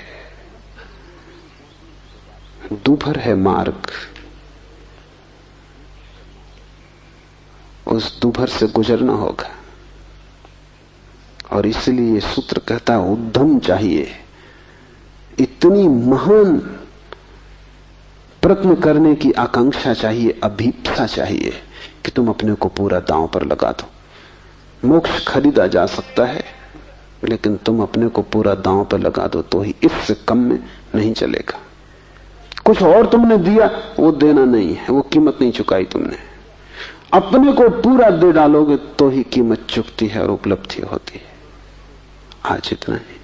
दूभर है मार्ग, उस दूभर से गुजरना होगा। और इसलिए ये सूत्र कहता है उद्यम चाहिए, इतनी महान प्रयत्न करने की आकांक्षा चाहिए, अभीप्सा चाहिए कि तुम अपने को पूरा दांव पर लगा दो। मोक्ष खरीदा जा सकता है, लेकिन तुम अपने को पूरा दांव पर लगा दो तो ही, इससे कम में नहीं चलेगा। कुछ और तुमने दिया वो देना नहीं है, वो कीमत नहीं चुकाई तुमने। अपने को पूरा दे डालोगे तो ही कीमत चुकती है और उपलब्धि होती है। आज इतना ही।